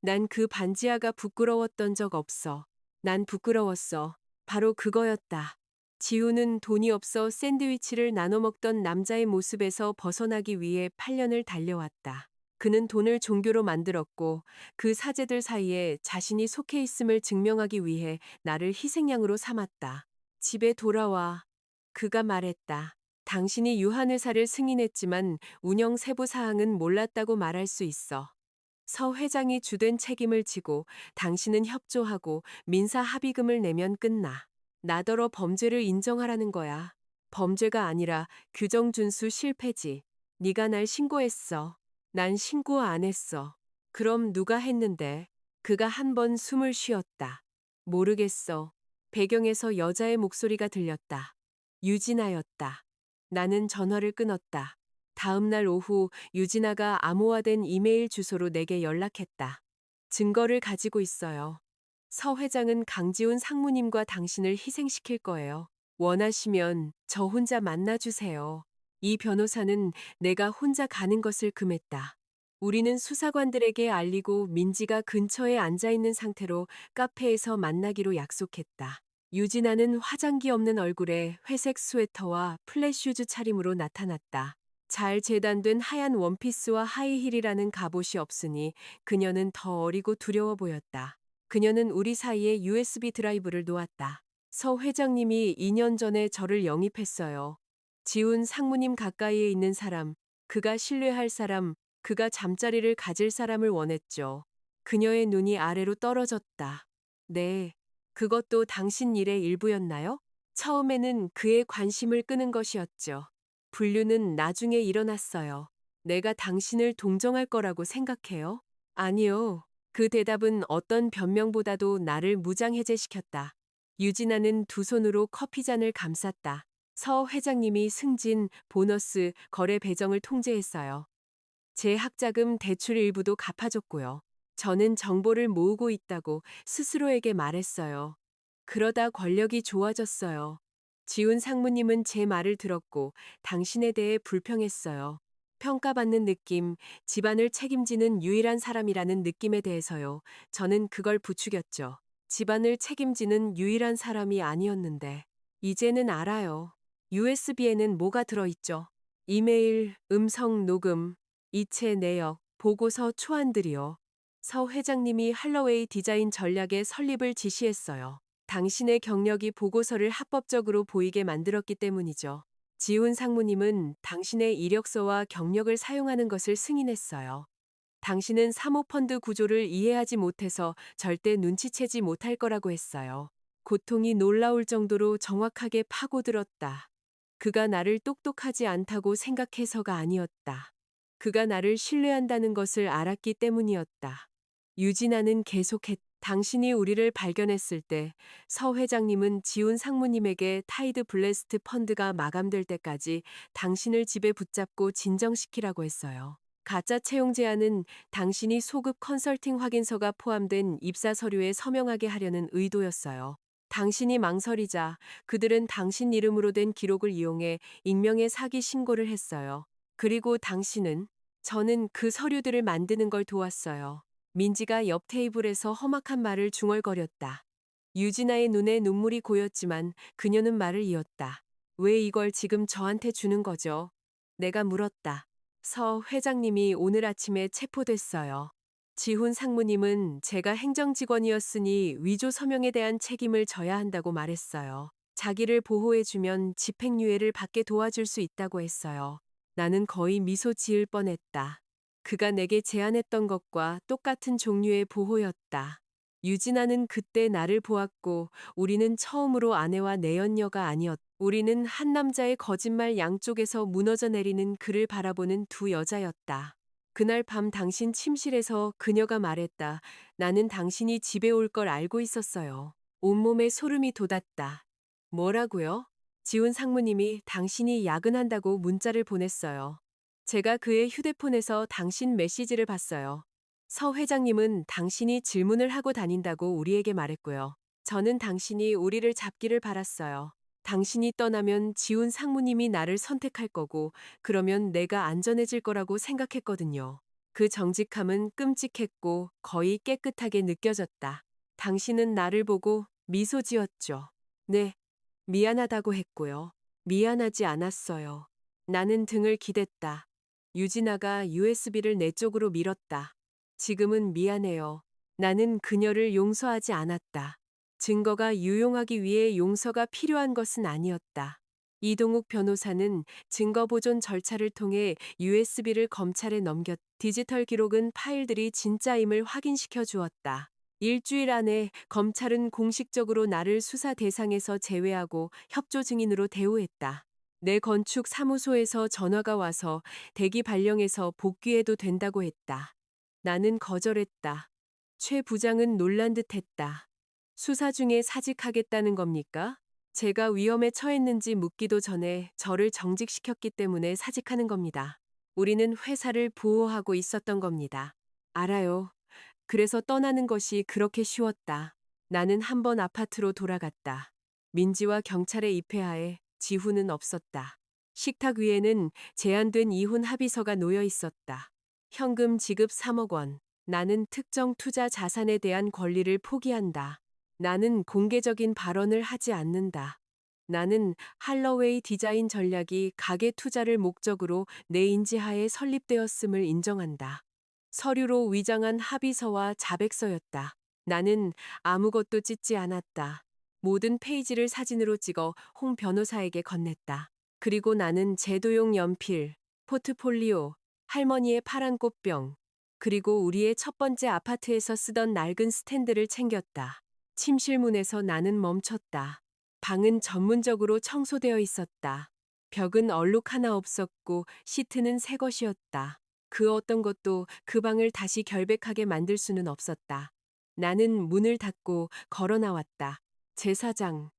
난 그 반지하가 부끄러웠던 적 없어. 난 부끄러웠어. 바로 그거였다. 지우는 돈이 없어 샌드위치를 나눠 먹던 남자의 모습에서 벗어나기 위해 8년을 달려왔다. 그는 돈을 종교로 만들었고 그 사제들 사이에 자신이 속해 있음을 증명하기 위해 나를 희생양으로 삼았다. 집에 돌아와. 그가 말했다. 당신이 유한회사를 승인했지만 운영 세부 사항은 몰랐다고 말할 수 있어. 서 회장이 주된 책임을 지고 당신은 협조하고 민사 합의금을 내면 끝나. 나더러 범죄를 인정하라는 거야. 범죄가 아니라 규정 준수 실패지. 네가 날 신고했어. 난 신고 안 했어. 그럼 누가 했는데? 그가 한 번 숨을 쉬었다. 모르겠어. 배경에서 여자의 목소리가 들렸다. 유진아였다. 나는 전화를 끊었다. 다음 날 오후 유진아가 암호화된 이메일 주소로 내게 연락했다. 증거를 가지고 있어요. 서 회장은 강지훈 상무님과 당신을 희생시킬 거예요. 원하시면 저 혼자 만나주세요. 이 변호사는 내가 혼자 가는 것을 금했다. 우리는 수사관들에게 알리고 민지가 근처에 앉아 있는 상태로 카페에서 만나기로 약속했다. 유진아는 화장기 없는 얼굴에 회색 스웨터와 플랫슈즈 차림으로 나타났다. 잘 재단된 하얀 원피스와 하이힐이라는 갑옷이 없으니 그녀는 더 어리고 두려워 보였다. 그녀는 우리 사이에 USB 드라이브를 놓았다. 서 회장님이 2년 전에 저를 영입했어요. 지훈 상무님 가까이에 있는 사람, 그가 신뢰할 사람, 그가 잠자리를 가질 사람을 원했죠. 그녀의 눈이 아래로 떨어졌다. 네, 그것도 당신 일의 일부였나요? 처음에는 그의 관심을 끄는 것이었죠. 분류는 나중에 일어났어요. 내가 당신을 동정할 거라고 생각해요? 아니요. 그 대답은 어떤 변명보다도 나를 무장해제시켰다. 유진아는 두 손으로 커피잔을 감쌌다. 서 회장님이 승진, 보너스, 거래 배정을 통제했어요. 제 학자금 대출 일부도 갚아줬고요. 저는 정보를 모으고 있다고 스스로에게 말했어요. 그러다 권력이 좋아졌어요. 지훈 상무님은 제 말을 들었고 당신에 대해 불평했어요. 평가받는 느낌, 집안을 책임지는 유일한 사람이라는 느낌에 대해서요. 저는 그걸 부추겼죠. 집안을 책임지는 유일한 사람이 아니었는데. 이제는 알아요. USB에는 뭐가 들어있죠? 이메일, 음성 녹음, 이체 내역, 보고서 초안들이요. 서 회장님이 할러웨이 디자인 전략의 설립을 지시했어요. 당신의 경력이 보고서를 합법적으로 보이게 만들었기 때문이죠. 지훈 상무님은 당신의 이력서와 경력을 사용하는 것을 승인했어요. 당신은 사모펀드 구조를 이해하지 못해서 절대 눈치채지 못할 거라고 했어요. 고통이 놀라울 정도로 정확하게 파고들었다. 그가 나를 똑똑하지 않다고 생각해서가 아니었다. 그가 나를 신뢰한다는 것을 알았기 때문이었다. 유진아는 계속했다. 당신이 우리를 발견했을 때 서 회장님은 지훈 상무님에게 타이드 블래스트 펀드가 마감될 때까지 당신을 집에 붙잡고 진정시키라고 했어요. 가짜 채용 제안은 당신이 소급 컨설팅 확인서가 포함된 입사 서류에 서명하게 하려는 의도였어요. 당신이 망설이자 그들은 당신 이름으로 된 기록을 이용해 익명의 사기 신고를 했어요. 그리고 당신은 저는 그 서류들을 만드는 걸 도왔어요. 민지가 옆 테이블에서 험악한 말을 중얼거렸다. 유진아의 눈에 눈물이 고였지만 그녀는 말을 이었다. 왜 이걸 지금 저한테 주는 거죠? 내가 물었다. 서 회장님이 오늘 아침에 체포됐어요. 지훈 상무님은 제가 행정직원이었으니 위조 서명에 대한 책임을 져야 한다고 말했어요. 자기를 보호해주면 집행유예를 받게 도와줄 수 있다고 했어요. 나는 거의 미소 지을 뻔했다. 그가 내게 제안했던 것과 똑같은 종류의 보호였다. 유진아는 그때 나를 보았고 우리는 처음으로 아내와 내연녀가 아니었다. 우리는 한 남자의 거짓말 양쪽에서 무너져 내리는 그를 바라보는 두 여자였다. 그날 밤 당신 침실에서 그녀가 말했다. 나는 당신이 집에 올 걸 알고 있었어요. 온몸에 소름이 돋았다. 뭐라고요? 지훈 상무님이 당신이 야근한다고 문자를 보냈어요. 제가 그의 휴대폰에서 당신 메시지를 봤어요. 서 회장님은 당신이 질문을 하고 다닌다고 우리에게 말했고요. 저는 당신이 우리를 잡기를 바랐어요. 당신이 떠나면 지훈 상무님이 나를 선택할 거고, 그러면 내가 안전해질 거라고 생각했거든요. 그 정직함은 끔찍했고 거의 깨끗하게 느껴졌다. 당신은 나를 보고 미소 지었죠. 네, 미안하다고 했고요. 미안하지 않았어요. 나는 등을 기댔다. 유진아가 USB를 내 쪽으로 밀었다. 지금은 미안해요. 나는 그녀를 용서하지 않았다. 증거가 유용하기 위해 용서가 필요한 것은 아니었다. 이동욱 변호사는 증거 보존 절차를 통해 USB를 검찰에 넘겼. 디지털 기록은 파일들이 진짜임을 확인시켜 주었다. 일주일 안에 검찰은 공식적으로 나를 수사 대상에서 제외하고 협조 증인으로 대우했다. 내 건축 사무소에서 전화가 와서 대기 발령해서 복귀해도 된다고 했다. 나는 거절했다. 최 부장은 놀란 듯 했다. 수사 중에 사직하겠다는 겁니까? 제가 위험에 처했는지 묻기도 전에 저를 정직시켰기 때문에 사직하는 겁니다. 우리는 회사를 보호하고 있었던 겁니다. 알아요. 그래서 떠나는 것이 그렇게 쉬웠다. 나는 한 번 아파트로 돌아갔다. 민지와 경찰의 입회하에 지훈은 없었다. 식탁 위에는 제한된 이혼 합의서가 놓여 있었다. 현금 지급 3억 원. 나는 특정 투자 자산에 대한 권리를 포기한다. 나는 공개적인 발언을 하지 않는다. 나는 할러웨이 디자인 전략이 가계 투자를 목적으로 내 인지하에 설립되었음을 인정한다. 서류로 위장한 합의서와 자백서였다. 나는 아무것도 찢지 않았다. 모든 페이지를 사진으로 찍어 홍 변호사에게 건넸다. 그리고 나는 제도용 연필, 포트폴리오, 할머니의 파란 꽃병, 그리고 우리의 첫 번째 아파트에서 쓰던 낡은 스탠드를 챙겼다. 침실문에서 나는 멈췄다. 방은 전문적으로 청소되어 있었다. 벽은 얼룩 하나 없었고 시트는 새 것이었다. 그 어떤 것도 그 방을 다시 결백하게 만들 수는 없었다. 나는 문을 닫고 걸어 나왔다. 제사장,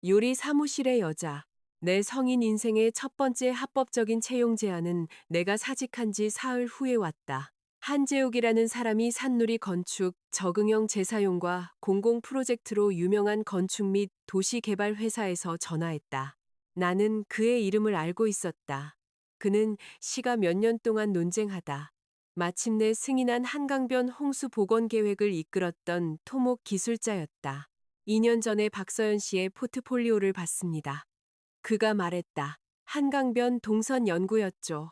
요리 사무실의 여자. 내 성인 인생의 첫 번째 합법적인 채용 제안은 내가 사직한 지 사흘 후에 왔다. 한재욱이라는 사람이 산누리 건축, 적응형 재사용과 공공 프로젝트로 유명한 건축 및 도시개발 회사에서 전화했다. 나는 그의 이름을 알고 있었다. 그는 시가 몇 년 동안 논쟁하다. 마침내 승인한 한강변 홍수 복원 계획을 이끌었던 토목 기술자였다. 2년 전에 박서연 씨의 포트폴리오를 봤습니다. 그가 말했다. 한강변 동선 연구였죠.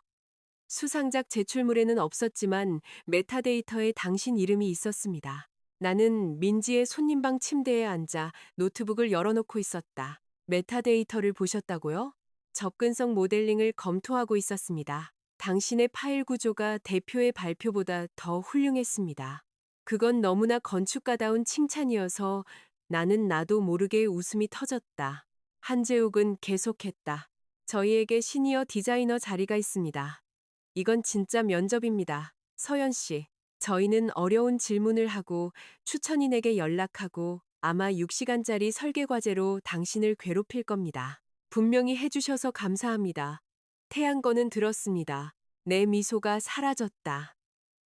수상작 제출물에는 없었지만 메타데이터에 당신 이름이 있었습니다. 나는 민지의 손님방 침대에 앉아 노트북을 열어놓고 있었다. 메타데이터를 보셨다고요? 접근성 모델링을 검토하고 있었습니다. 당신의 파일 구조가 대표의 발표보다 더 훌륭했습니다. 그건 너무나 건축가다운 칭찬이어서 나는 나도 모르게 웃음이 터졌다. 한재욱은 계속했다. 저희에게 시니어 디자이너 자리가 있습니다. 이건 진짜 면접입니다. 서연 씨, 저희는 어려운 질문을 하고 추천인에게 연락하고 아마 6시간짜리 설계 과제로 당신을 괴롭힐 겁니다. 분명히 해주셔서 감사합니다. 태양권은 들었습니다. 내 미소가 사라졌다.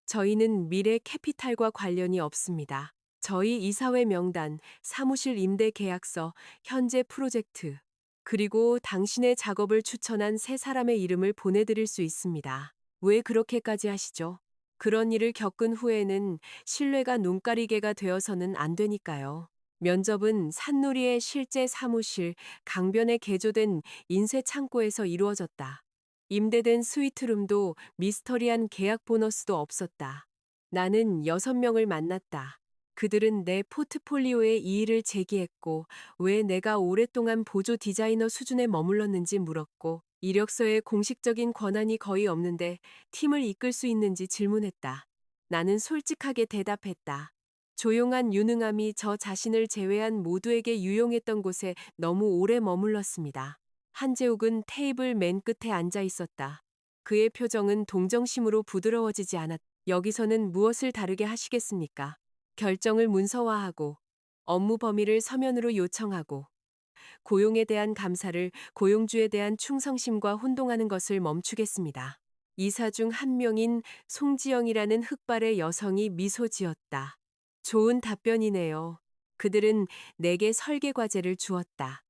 저희는 미래 캐피탈과 관련이 없습니다. 저희 이사회 명단, 사무실 임대 계약서, 현재 프로젝트, 그리고 당신의 작업을 추천한 세 사람의 이름을 보내드릴 수 있습니다. 왜 그렇게까지 하시죠? 그런 일을 겪은 후에는 신뢰가 눈가리개가 되어서는 안 되니까요. 면접은 산누리의 실제 사무실, 강변에 개조된 인쇄 창고에서 이루어졌다. 임대된 스위트룸도 미스터리한 계약 보너스도 없었다. 나는 6명을 만났다. 그들은 내 포트폴리오에 이의를 제기했고 왜 내가 오랫동안 보조 디자이너 수준에 머물렀는지 물었고 이력서에 공식적인 권한이 거의 없는데 팀을 이끌 수 있는지 질문했다. 나는 솔직하게 대답했다. 조용한 유능함이 저 자신을 제외한 모두에게 유용했던 곳에 너무 오래 머물렀습니다. 한재욱은 테이블 맨 끝에 앉아 있었다. 그의 표정은 동정심으로 부드러워지지 않았다. 여기서는 무엇을 다르게 하시겠습니까? 결정을 문서화하고 업무 범위를 서면으로 요청하고 고용에 대한 감사를 고용주에 대한 충성심과 혼동하는 것을 멈추겠습니다. 이사 중 한 명인 송지영이라는 흑발의 여성이 미소 지었다. 좋은 답변이네요. 그들은 내게 설계 과제를 주었다.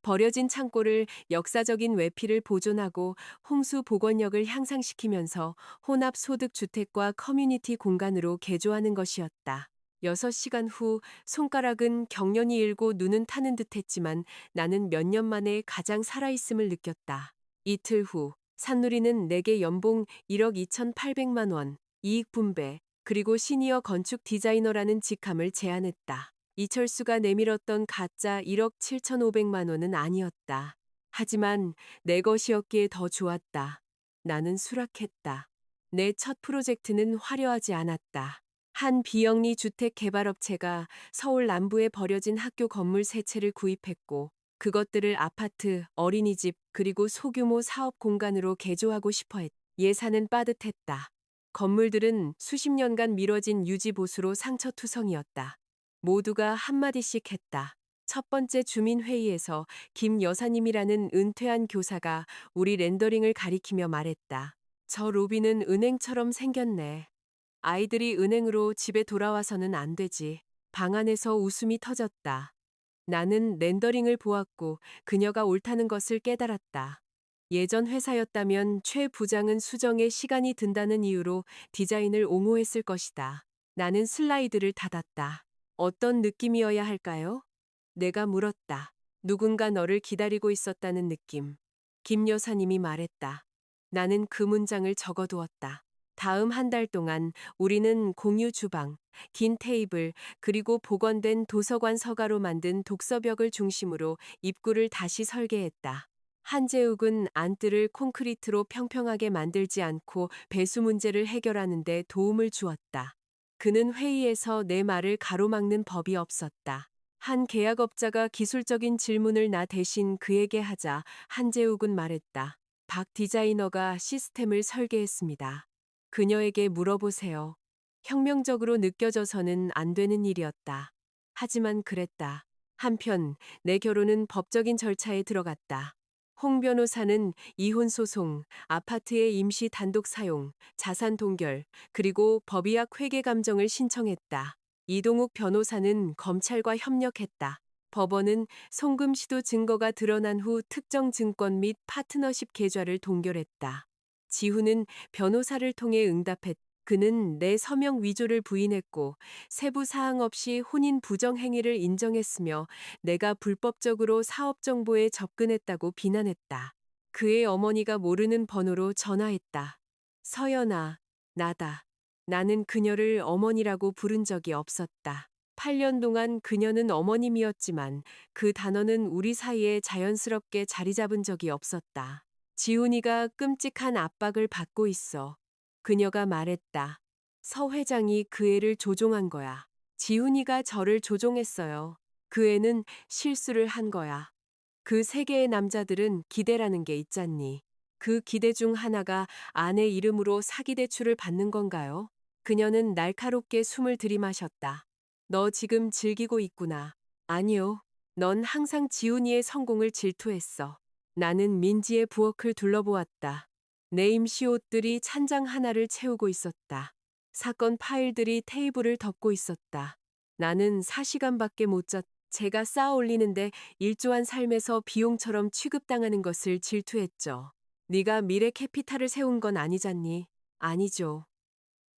버려진 창고를 역사적인 외피를 보존하고 홍수 복원력을 향상시키면서 혼합소득주택과 커뮤니티 공간으로 개조하는 것이었다. 6시간 후 손가락은 경련이 일고 눈은 타는 듯했지만 나는 몇 년 만에 가장 살아있음을 느꼈다. 이틀 후 산누리는 내게 연봉 1억 2,800만 원, 이익 분배, 그리고 시니어 건축 디자이너라는 직함을 제안했다. 이철수가 내밀었던 가짜 1억 7,500만 원은 아니었다. 하지만 내 것이었기에 더 좋았다. 나는 수락했다. 내 첫 프로젝트는 화려하지 않았다. 한 비영리 주택 개발업체가 서울 남부에 버려진 학교 건물 세 채를 구입했고 그것들을 아파트, 어린이집, 그리고 소규모 사업 공간으로 개조하고 싶어 했다. 예산은 빠듯했다. 건물들은 수십 년간 미뤄진 유지 보수로 상처투성이었다. 모두가 한마디씩 했다. 첫 번째 주민회의에서 김 여사님이라는 은퇴한 교사가 우리 렌더링을 가리키며 말했다. 저 로비는 은행처럼 생겼네. 아이들이 은행으로 집에 돌아와서는 안 되지. 방 안에서 웃음이 터졌다. 나는 렌더링을 보았고 그녀가 옳다는 것을 깨달았다. 예전 회사였다면 최 부장은 수정에 시간이 든다는 이유로 디자인을 옹호했을 것이다. 나는 슬라이드를 닫았다. 어떤 느낌이어야 할까요? 내가 물었다. 누군가 너를 기다리고 있었다는 느낌. 김 여사님이 말했다. 나는 그 문장을 적어두었다. 다음 한 달 동안 우리는 공유 주방, 긴 테이블, 그리고 복원된 도서관 서가로 만든 독서벽을 중심으로 입구를 다시 설계했다. 한재욱은 안뜰을 콘크리트로 평평하게 만들지 않고 배수 문제를 해결하는 데 도움을 주었다. 그는 회의에서 내 말을 가로막는 법이 없었다. 한 계약업자가 기술적인 질문을 나 대신 그에게 하자 한재욱은 말했다. 박 디자이너가 시스템을 설계했습니다. 그녀에게 물어보세요. 혁명적으로 느껴져서는 안 되는 일이었다. 하지만 그랬다. 한편 내 결혼은 법적인 절차에 들어갔다. 홍 변호사는 이혼 소송, 아파트의 임시 단독 사용, 자산 동결, 그리고 법의학 회계 감정을 신청했다. 이동욱 변호사는 검찰과 협력했다. 법원은 송금 시도 증거가 드러난 후 특정 증권 및 파트너십 계좌를 동결했다. 지훈은 변호사를 통해 응답했다. 그는 내 서명 위조를 부인했고 세부 사항 없이 혼인 부정 행위를 인정했으며 내가 불법적으로 사업 정보에 접근했다고 비난했다. 그의 어머니가 모르는 번호로 전화했다. 서연아, 나다. 나는 그녀를 어머니라고 부른 적이 없었다. 8년 동안 그녀는 어머님이었지만 그 단어는 우리 사이에 자연스럽게 자리 잡은 적이 없었다. 지훈이가 끔찍한 압박을 받고 있어. 그녀가 말했다. 서 회장이 그 애를 조종한 거야. 지훈이가 저를 조종했어요. 그 애는 실수를 한 거야. 그 세 개의 남자들은 기대라는 게 있잖니. 그 기대 중 하나가 아내 이름으로 사기 대출을 받는 건가요? 그녀는 날카롭게 숨을 들이마셨다. 너 지금 즐기고 있구나. 아니요. 넌 항상 지훈이의 성공을 질투했어. 나는 민지의 부엌을 둘러보았다. 내 임시 옷들이 찬장 하나를 채우고 있었다. 사건 파일들이 테이블을 덮고 있었다. 나는 4시간밖에 못 잤다. 제가 쌓아 올리는데 일조한 삶에서 비용처럼 취급당하는 것을 질투했죠. 네가 미래 캐피탈을 세운 건 아니잖니. 아니죠.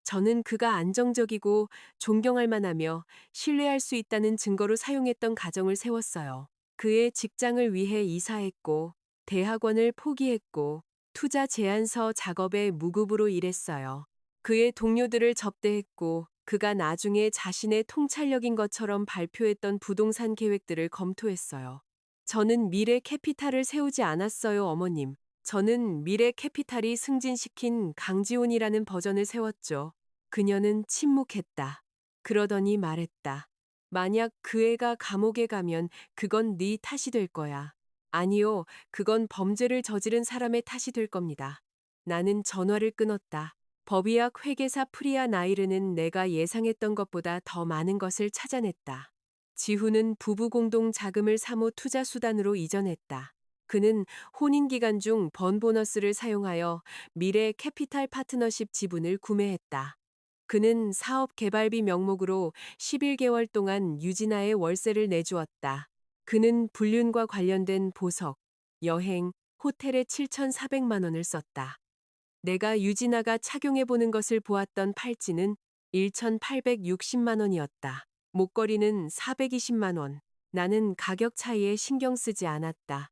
저는 그가 안정적이고 존경할 만하며 신뢰할 수 있다는 증거로 사용했던 가정을 세웠어요. 그의 직장을 위해 이사했고 대학원을 포기했고 투자 제안서 작업에 무급으로 일했어요. 그의 동료들을 접대했고 그가 나중에 자신의 통찰력인 것처럼 발표했던 부동산 계획들을 검토했어요. 저는 미래 캐피탈을 세우지 않았어요, 어머님. 저는 미래 캐피탈이 승진시킨 강지훈이라는 버전을 세웠죠. 그녀는 침묵했다. 그러더니 말했다. 만약 그 애가 감옥에 가면 그건 네 탓이 될 거야. 아니요, 그건 범죄를 저지른 사람의 탓이 될 겁니다. 나는 전화를 끊었다. 법의학 회계사 프리아 나이르는 내가 예상했던 것보다 더 많은 것을 찾아냈다. 지훈은 부부 공동 자금을 사모 투자 수단으로 이전했다. 그는 혼인 기간 중 번 보너스를 사용하여 미래 캐피탈 파트너십 지분을 구매했다. 그는 사업 개발비 명목으로 11개월 동안 유진아의 월세를 내주었다. 그는 불륜과 관련된 보석, 여행, 호텔에 7,400만 원을 썼다. 내가 유진아가 착용해보는 것을 보았던 팔찌는 1,860만 원이었다. 목걸이는 420만 원. 나는 가격 차이에 신경 쓰지 않았다.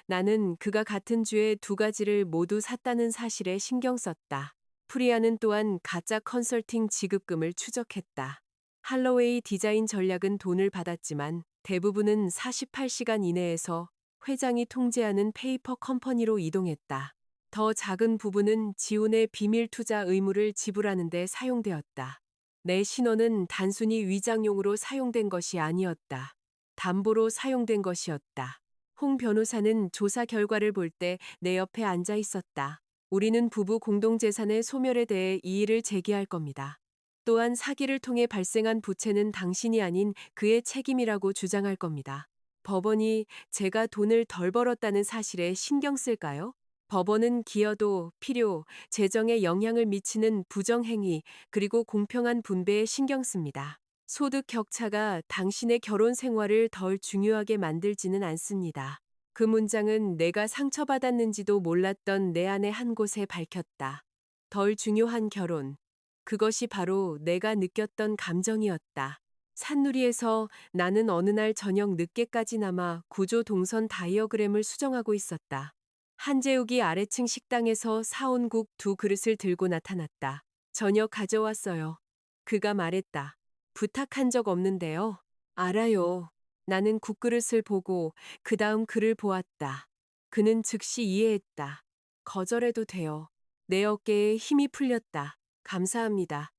나는 그가 같은 주에 두 가지를 모두 샀다는 사실에 신경 썼다. 프리아는 또한 가짜 컨설팅 지급금을 추적했다. 할로웨이 디자인 전략은 돈을 받았지만 대부분은 48시간 이내에서 회장이 통제하는 페이퍼 컴퍼니로 이동했다. 더 작은 부분은 지훈의 비밀 투자 의무를 지불하는 데 사용되었다. 내 신원은 단순히 위장용으로 사용된 것이 아니었다. 담보로 사용된 것이었다. 홍 변호사는 조사 결과를 볼 때 내 옆에 앉아 있었다. 우리는 부부 공동재산의 소멸에 대해 이의를 제기할 겁니다. 또한 사기를 통해 발생한 부채는 당신이 아닌 그의 책임이라고 주장할 겁니다. 법원이 제가 돈을 덜 벌었다는 사실에 신경 쓸까요? 법원은 기여도, 필요, 재정에 영향을 미치는 부정행위, 그리고 공평한 분배에 신경 씁니다. 소득 격차가 당신의 결혼 생활을 덜 중요하게 만들지는 않습니다. 그 문장은 내가 상처받았는지도 몰랐던 내 안의 한 곳에 밝혔다. 덜 중요한 결혼. 그것이 바로 내가 느꼈던 감정이었다. 산누리에서 나는 어느 날 저녁 늦게까지 남아 구조 동선 다이어그램을 수정하고 있었다. 한재욱이 아래층 식당에서 사온 국 두 그릇을 들고 나타났다. 저녁 가져왔어요. 그가 말했다. 부탁한 적 없는데요. 알아요. 나는 국그릇을 보고 그 다음 그를 보았다. 그는 즉시 이해했다. 거절해도 돼요. 내 어깨에 힘이 풀렸다. 감사합니다.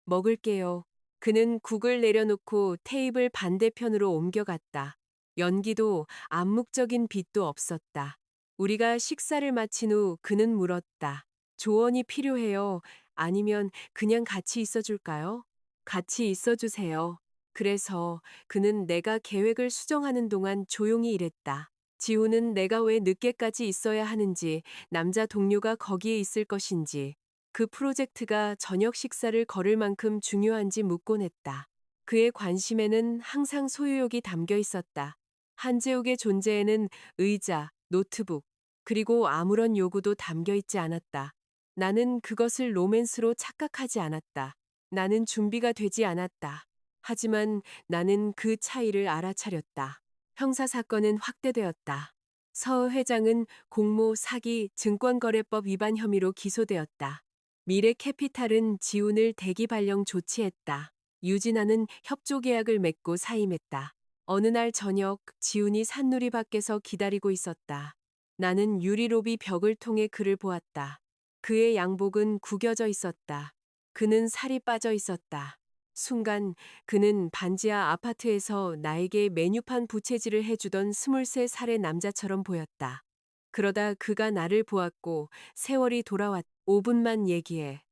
먹을게요. 그는 국을 내려놓고 테이블 반대편으로 옮겨갔다. 연기도 암묵적인 빛도 없었다. 우리가 식사를 마친 후 그는 물었다. 조언이 필요해요? 아니면 그냥 같이 있어줄까요? 같이 있어주세요. 그래서 그는 내가 계획을 수정하는 동안 조용히 일했다. 지호는 내가 왜 늦게까지 있어야 하는지, 남자 동료가 거기에 있을 것인지, 그 프로젝트가 저녁 식사를 거를 만큼 중요한지 묻곤 했다. 그의 관심에는 항상 소유욕이 담겨 있었다. 한재욱의 존재에는 의자, 노트북, 그리고 아무런 요구도 담겨 있지 않았다. 나는 그것을 로맨스로 착각하지 않았다. 나는 준비가 되지 않았다. 하지만 나는 그 차이를 알아차렸다. 형사사건은 확대되었다. 서 회장은 공모, 사기, 증권거래법 위반 혐의로 기소되었다. 미래 캐피탈은 지훈을 대기 발령 조치했다. 유진아는 협조 계약을 맺고 사임했다. 어느 날 저녁 지훈이 산누리 밖에서 기다리고 있었다. 나는 유리로비 벽을 통해 그를 보았다. 그의 양복은 구겨져 있었다. 그는 살이 빠져 있었다. 순간 그는 반지하 아파트에서 나에게 메뉴판 부채질을 해주던 23살의 남자처럼 보였다. 그러다 그가 나를 보았고 세월이 돌아왔다. 5분만 얘기해.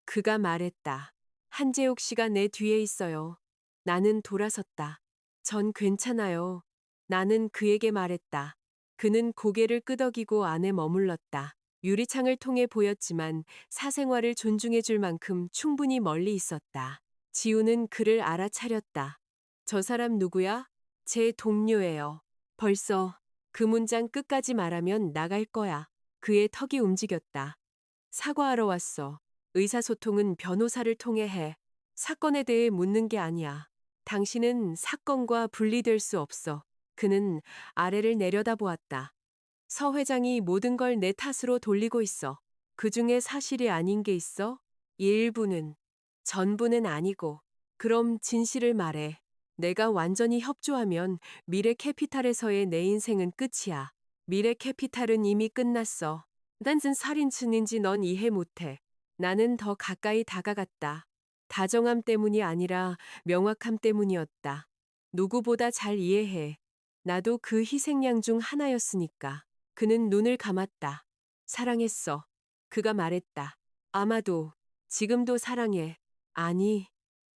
그가 말했다. 한재욱 씨가 내 뒤에 있어요. 나는 돌아섰다. 전 괜찮아요. 나는 그에게 말했다. 그는 고개를 끄덕이고 안에 머물렀다. 유리창을 통해 보였지만 사생활을 존중해 줄 만큼 충분히 멀리 있었다. 지우는 그를 알아차렸다. 저 사람 누구야? 제 동료예요. 벌써 그 문장 끝까지 말하면 나갈 거야. 그의 턱이 움직였다. 사과하러 왔어. 의사소통은 변호사를 통해 해. 사건에 대해 묻는 게 아니야. 당신은 사건과 분리될 수 없어. 그는 아래를 내려다보았다. 서 회장이 모든 걸 내 탓으로 돌리고 있어. 그 중에 사실이 아닌 게 있어? 일부는. 전부는 아니고. 그럼 진실을 말해. 내가 완전히 협조하면 미래 캐피탈에서의 내 인생은 끝이야. 미래 캐피탈은 이미 끝났어. 단순 살인충인지 넌 이해 못해. 나는 더 가까이 다가갔다. 다정함 때문이 아니라 명확함 때문이었다. 누구보다 잘 이해해. 나도 그 희생양 중 하나였으니까. 그는 눈을 감았다. 사랑했어. 그가 말했다. 아마도 지금도 사랑해. 아니,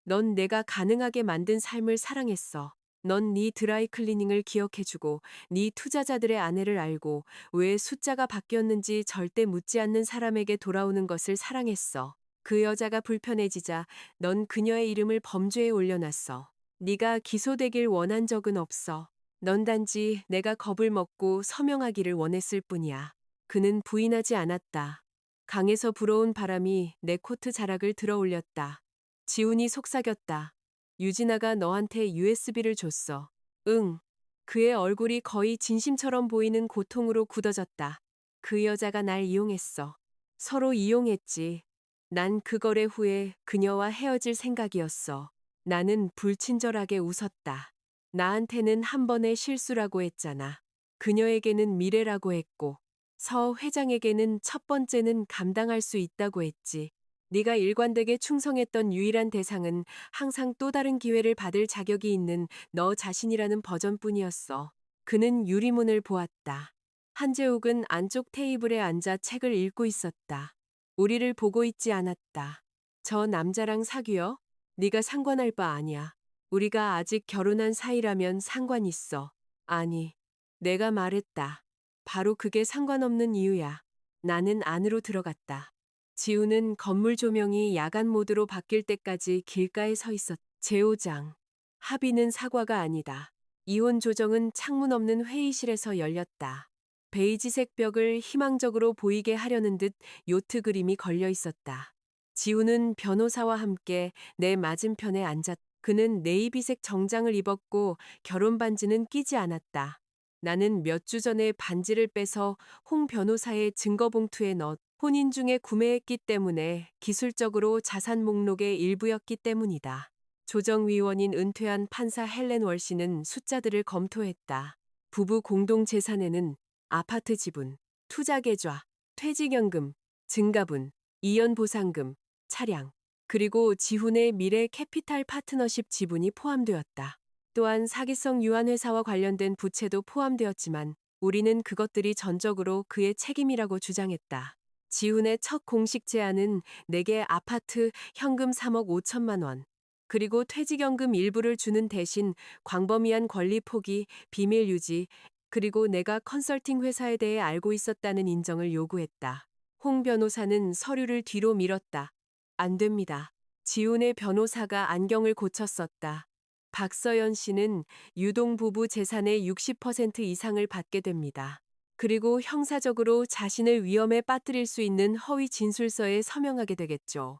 넌 내가 가능하게 만든 삶을 사랑했어. 넌 네 드라이 클리닝을 기억해주고 네 투자자들의 아내를 알고 왜 숫자가 바뀌었는지 절대 묻지 않는 사람에게 돌아오는 것을 사랑했어. 그 여자가 불편해지자 넌 그녀의 이름을 범죄에 올려놨어. 네가 기소되길 원한 적은 없어. 넌 단지 내가 겁을 먹고 서명하기를 원했을 뿐이야. 그는 부인하지 않았다. 강에서 불어온 바람이 내 코트 자락을 들어 올렸다. 지훈이 속삭였다. 유진아가 너한테 USB를 줬어. 응. 그의 얼굴이 거의 진심처럼 보이는 고통으로 굳어졌다. 그 여자가 날 이용했어. 서로 이용했지. 난 그 거래 후에 그녀와 헤어질 생각이었어. 나는 불친절하게 웃었다. 나한테는 한 번의 실수라고 했잖아. 그녀에게는 미래라고 했고, 서 회장에게는 첫 번째는 감당할 수 있다고 했지. 네가 일관되게 충성했던 유일한 대상은 항상 또 다른 기회를 받을 자격이 있는 너 자신이라는 버전뿐이었어. 그는 유리문을 보았다. 한재욱은 안쪽 테이블에 앉아 책을 읽고 있었다. 우리를 보고 있지 않았다. 저 남자랑 사귀어? 네가 상관할 바 아니야. 우리가 아직 결혼한 사이라면 상관 있어. 아니, 내가 말했다. 바로 그게 상관없는 이유야. 나는 안으로 들어갔다. 지우는 건물 조명이 야간 모드로 바뀔 때까지 길가에 서 있었다. 제5장. 합의는 사과가 아니다. 이혼 조정은 창문 없는 회의실에서 열렸다. 베이지색 벽을 희망적으로 보이게 하려는 듯 요트 그림이 걸려 있었다. 지우는 변호사와 함께 내 맞은편에 앉았다. 그는 네이비색 정장을 입었고 결혼 반지는 끼지 않았다. 나는 몇 주 전에 반지를 빼서 홍 변호사의 증거 봉투에 넣었다. 혼인 중에 구매했기 때문에 기술적으로 자산 목록의 일부였기 때문이다. 조정위원인 은퇴한 판사 헬렌 월시는 숫자들을 검토했다. 부부 공동 재산에는 아파트 지분, 투자 계좌, 퇴직연금, 증가분, 이연 보상금, 차량, 그리고 지훈의 미래 캐피탈 파트너십 지분이 포함되었다. 또한 사기성 유한회사와 관련된 부채도 포함되었지만 우리는 그것들이 전적으로 그의 책임이라고 주장했다. 지훈의 첫 공식 제안은 내게 아파트 현금 3억 5천만 원, 그리고 퇴직연금 일부를 주는 대신 광범위한 권리 포기, 비밀 유지, 그리고 내가 컨설팅 회사에 대해 알고 있었다는 인정을 요구했다. 홍 변호사는 서류를 뒤로 밀었다. 안 됩니다. 지훈의 변호사가 안경을 고쳤었다. 박서연 씨는 유동 부부 재산의 60% 이상을 받게 됩니다. 그리고 형사적으로 자신을 위험에 빠뜨릴 수 있는 허위 진술서에 서명하게 되겠죠.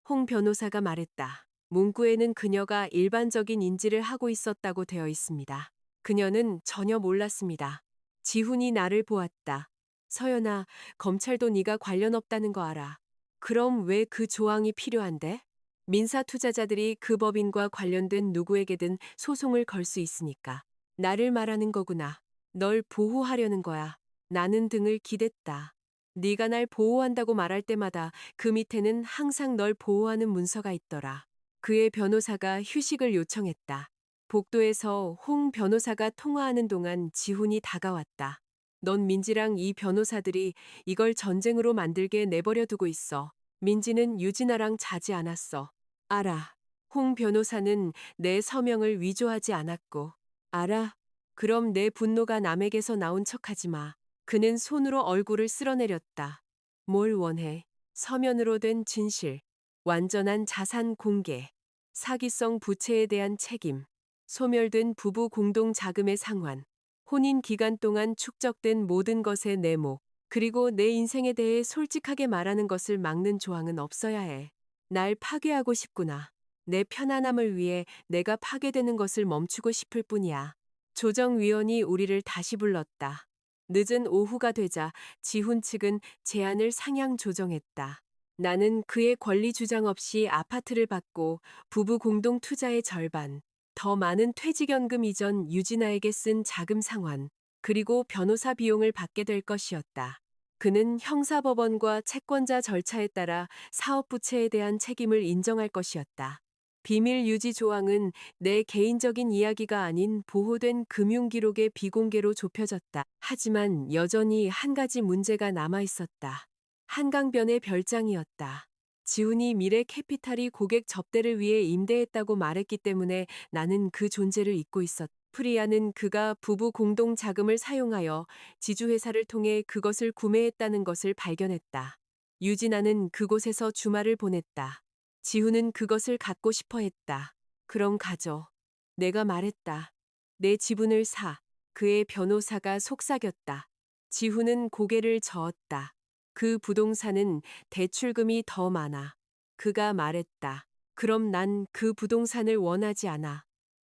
홍 변호사가 말했다. 문구에는 그녀가 일반적인 인지를 하고 있었다고 되어 있습니다. 그녀는 전혀 몰랐습니다. 지훈이 나를 보았다. 서연아, 검찰도 네가 관련 없다는 거 알아. 그럼 왜 그 조항이 필요한데? 민사 투자자들이 그 법인과 관련된 누구에게든 소송을 걸 수 있으니까. 나를 말하는 거구나. 널 보호하려는 거야. 나는 등을 기댔다. 네가 날 보호한다고 말할 때마다 그 밑에는 항상 널 보호하는 문서가 있더라. 그의 변호사가 휴식을 요청했다. 복도에서 홍 변호사가 통화하는 동안 지훈이 다가왔다. 넌 민지랑 이 변호사들이 이걸 전쟁으로 만들게 내버려 두고 있어. 민지는 유진아랑 자지 않았어. 알아. 홍 변호사는 내 서명을 위조하지 않았고. 알아? 그럼 내 분노가 남에게서 나온 척하지 마. 그는 손으로 얼굴을 쓸어내렸다. 뭘 원해? 서면으로 된 진실, 완전한 자산 공개, 사기성 부채에 대한 책임, 소멸된 부부 공동 자금의 상환, 혼인 기간 동안 축적된 모든 것의 내목, 그리고 내 인생에 대해 솔직하게 말하는 것을 막는 조항은 없어야 해. 날 파괴하고 싶구나. 내 편안함을 위해 내가 파괴되는 것을 멈추고 싶을 뿐이야. 조정위원이 우리를 다시 불렀다. 늦은 오후가 되자 지훈 측은 제안을 상향 조정했다. 나는 그의 권리 주장 없이 아파트를 받고 부부 공동 투자의 절반, 더 많은 퇴직연금 이전 유진아에게 쓴 자금 상환, 그리고 변호사 비용을 받게 될 것이었다. 그는 형사법원과 채권자 절차에 따라 사업부채에 대한 책임을 인정할 것이었다. 비밀 유지 조항은 내 개인적인 이야기가 아닌 보호된 금융기록의 비공개로 좁혀졌다. 하지만 여전히 한 가지 문제가 남아 있었다. 한강변의 별장이었다. 지훈이 미래 캐피탈이 고객 접대를 위해 임대했다고 말했기 때문에 나는 그 존재를 잊고 있었다. 프리아는 그가 부부 공동 자금을 사용하여 지주회사를 통해 그것을 구매했다는 것을 발견했다. 유진아는 그곳에서 주말을 보냈다. 지훈은 그것을 갖고 싶어 했다. 그럼 가져. 내가 말했다. 내 지분을 사. 그의 변호사가 속삭였다. 지훈은 고개를 저었다. 그 부동산은 대출금이 더 많아. 그가 말했다. 그럼 난 그 부동산을 원하지 않아.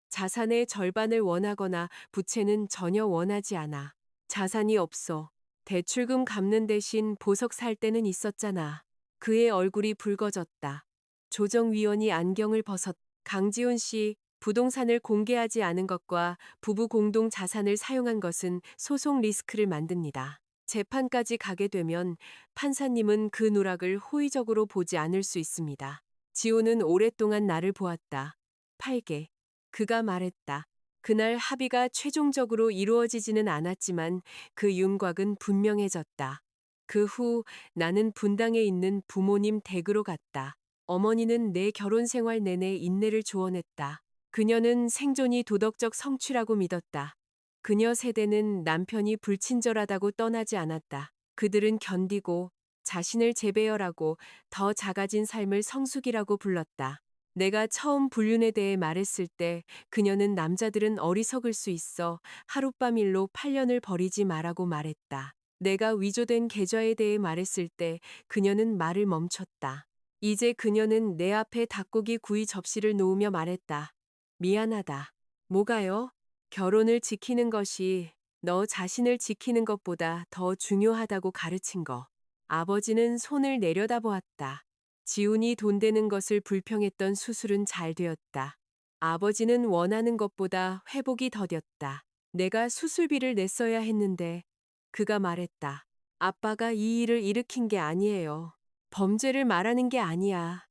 자산의 절반을 원하거나 부채는 전혀 원하지 않아. 자산이 없어. 대출금 갚는 대신 보석 살 때는 있었잖아. 그의 얼굴이 붉어졌다. 조정위원이 안경을 벗었. 강지훈 씨, 부동산을 공개하지 않은 것과 부부 공동 자산을 사용한 것은 소송 리스크를 만듭니다. 재판까지 가게 되면 판사님은 그 누락을 호의적으로 보지 않을 수 있습니다. 지호는 오랫동안 나를 보았다. 팔게. 그가 말했다. 그날 합의가 최종적으로 이루어지지는 않았지만 그 윤곽은 분명해졌다. 그 후 나는 분당에 있는 부모님 댁으로 갔다. 어머니는 내 결혼 생활 내내 인내를 조언했다. 그녀는 생존이 도덕적 성취라고 믿었다. 그녀 세대는 남편이 불친절하다고 떠나지 않았다. 그들은 견디고 자신을 재배열하고 더 작아진 삶을 성숙이라고 불렀다. 내가 처음 불륜에 대해 말했을 때 그녀는 남자들은 어리석을 수 있어 하룻밤 일로 8년을 버리지 마라고 말했다. 내가 위조된 계좌에 대해 말했을 때 그녀는 말을 멈췄다. 이제 그녀는 내 앞에 닭고기 구이 접시를 놓으며 말했다. 미안하다. 뭐가요? 결혼을 지키는 것이 너 자신을 지키는 것보다 더 중요하다고 가르친 거. 아버지는 손을 내려다보았다. 지훈이 돈 되는 것을 불평했던 수술은 잘 되었다. 아버지는 원하는 것보다 회복이 더뎠다. 내가 수술비를 냈어야 했는데 그가 말했다. 아빠가 이 일을 일으킨 게 아니에요. 범죄를 말하는 게 아니야.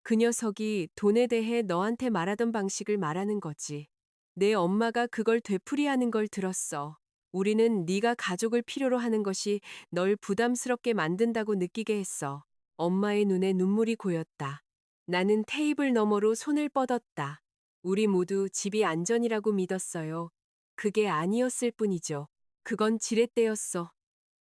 그 녀석이 돈에 대해 너한테 말하던 방식을 말하는 거지. 내 엄마가 그걸 되풀이하는 걸 들었어. 우리는 네가 가족을 필요로 하는 것이 널 부담스럽게 만든다고 느끼게 했어. 엄마의 눈에 눈물이 고였다. 나는 테이블 너머로 손을 뻗었다. 우리 모두 집이 안전이라고 믿었어요. 그게 아니었을 뿐이죠. 그건 지렛대였어.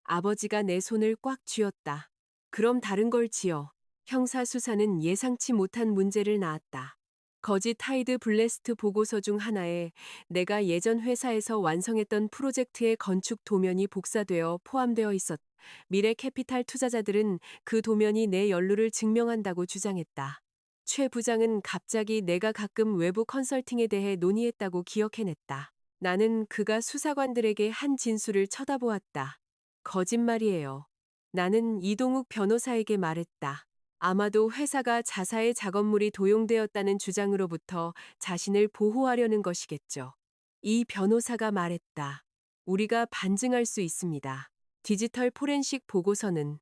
아버지가 내 손을 꽉 쥐었다. 그럼 다른 걸 지어. 형사수사는 예상치 못한 문제를 낳았다. 거짓 타이드 블래스트 보고서 중 하나에 내가 예전 회사에서 완성했던 프로젝트의 건축 도면이 복사되어 포함되어 있었. 미래 캐피탈 투자자들은 그 도면이 내 연루를 증명한다고 주장했다. 최 부장은 갑자기 내가 가끔 외부 컨설팅에 대해 논의했다고 기억해냈다. 나는 그가 수사관들에게 한 진술을 쳐다보았다. 거짓말이에요. 나는 이동욱 변호사에게 말했다. 아마도 회사가 자사의 작업물이 도용되었다는 주장으로부터 자신을 보호하려는 것이겠죠. 이 변호사가 말했다. 우리가 반증할 수 있습니다. 디지털 포렌식 보고서는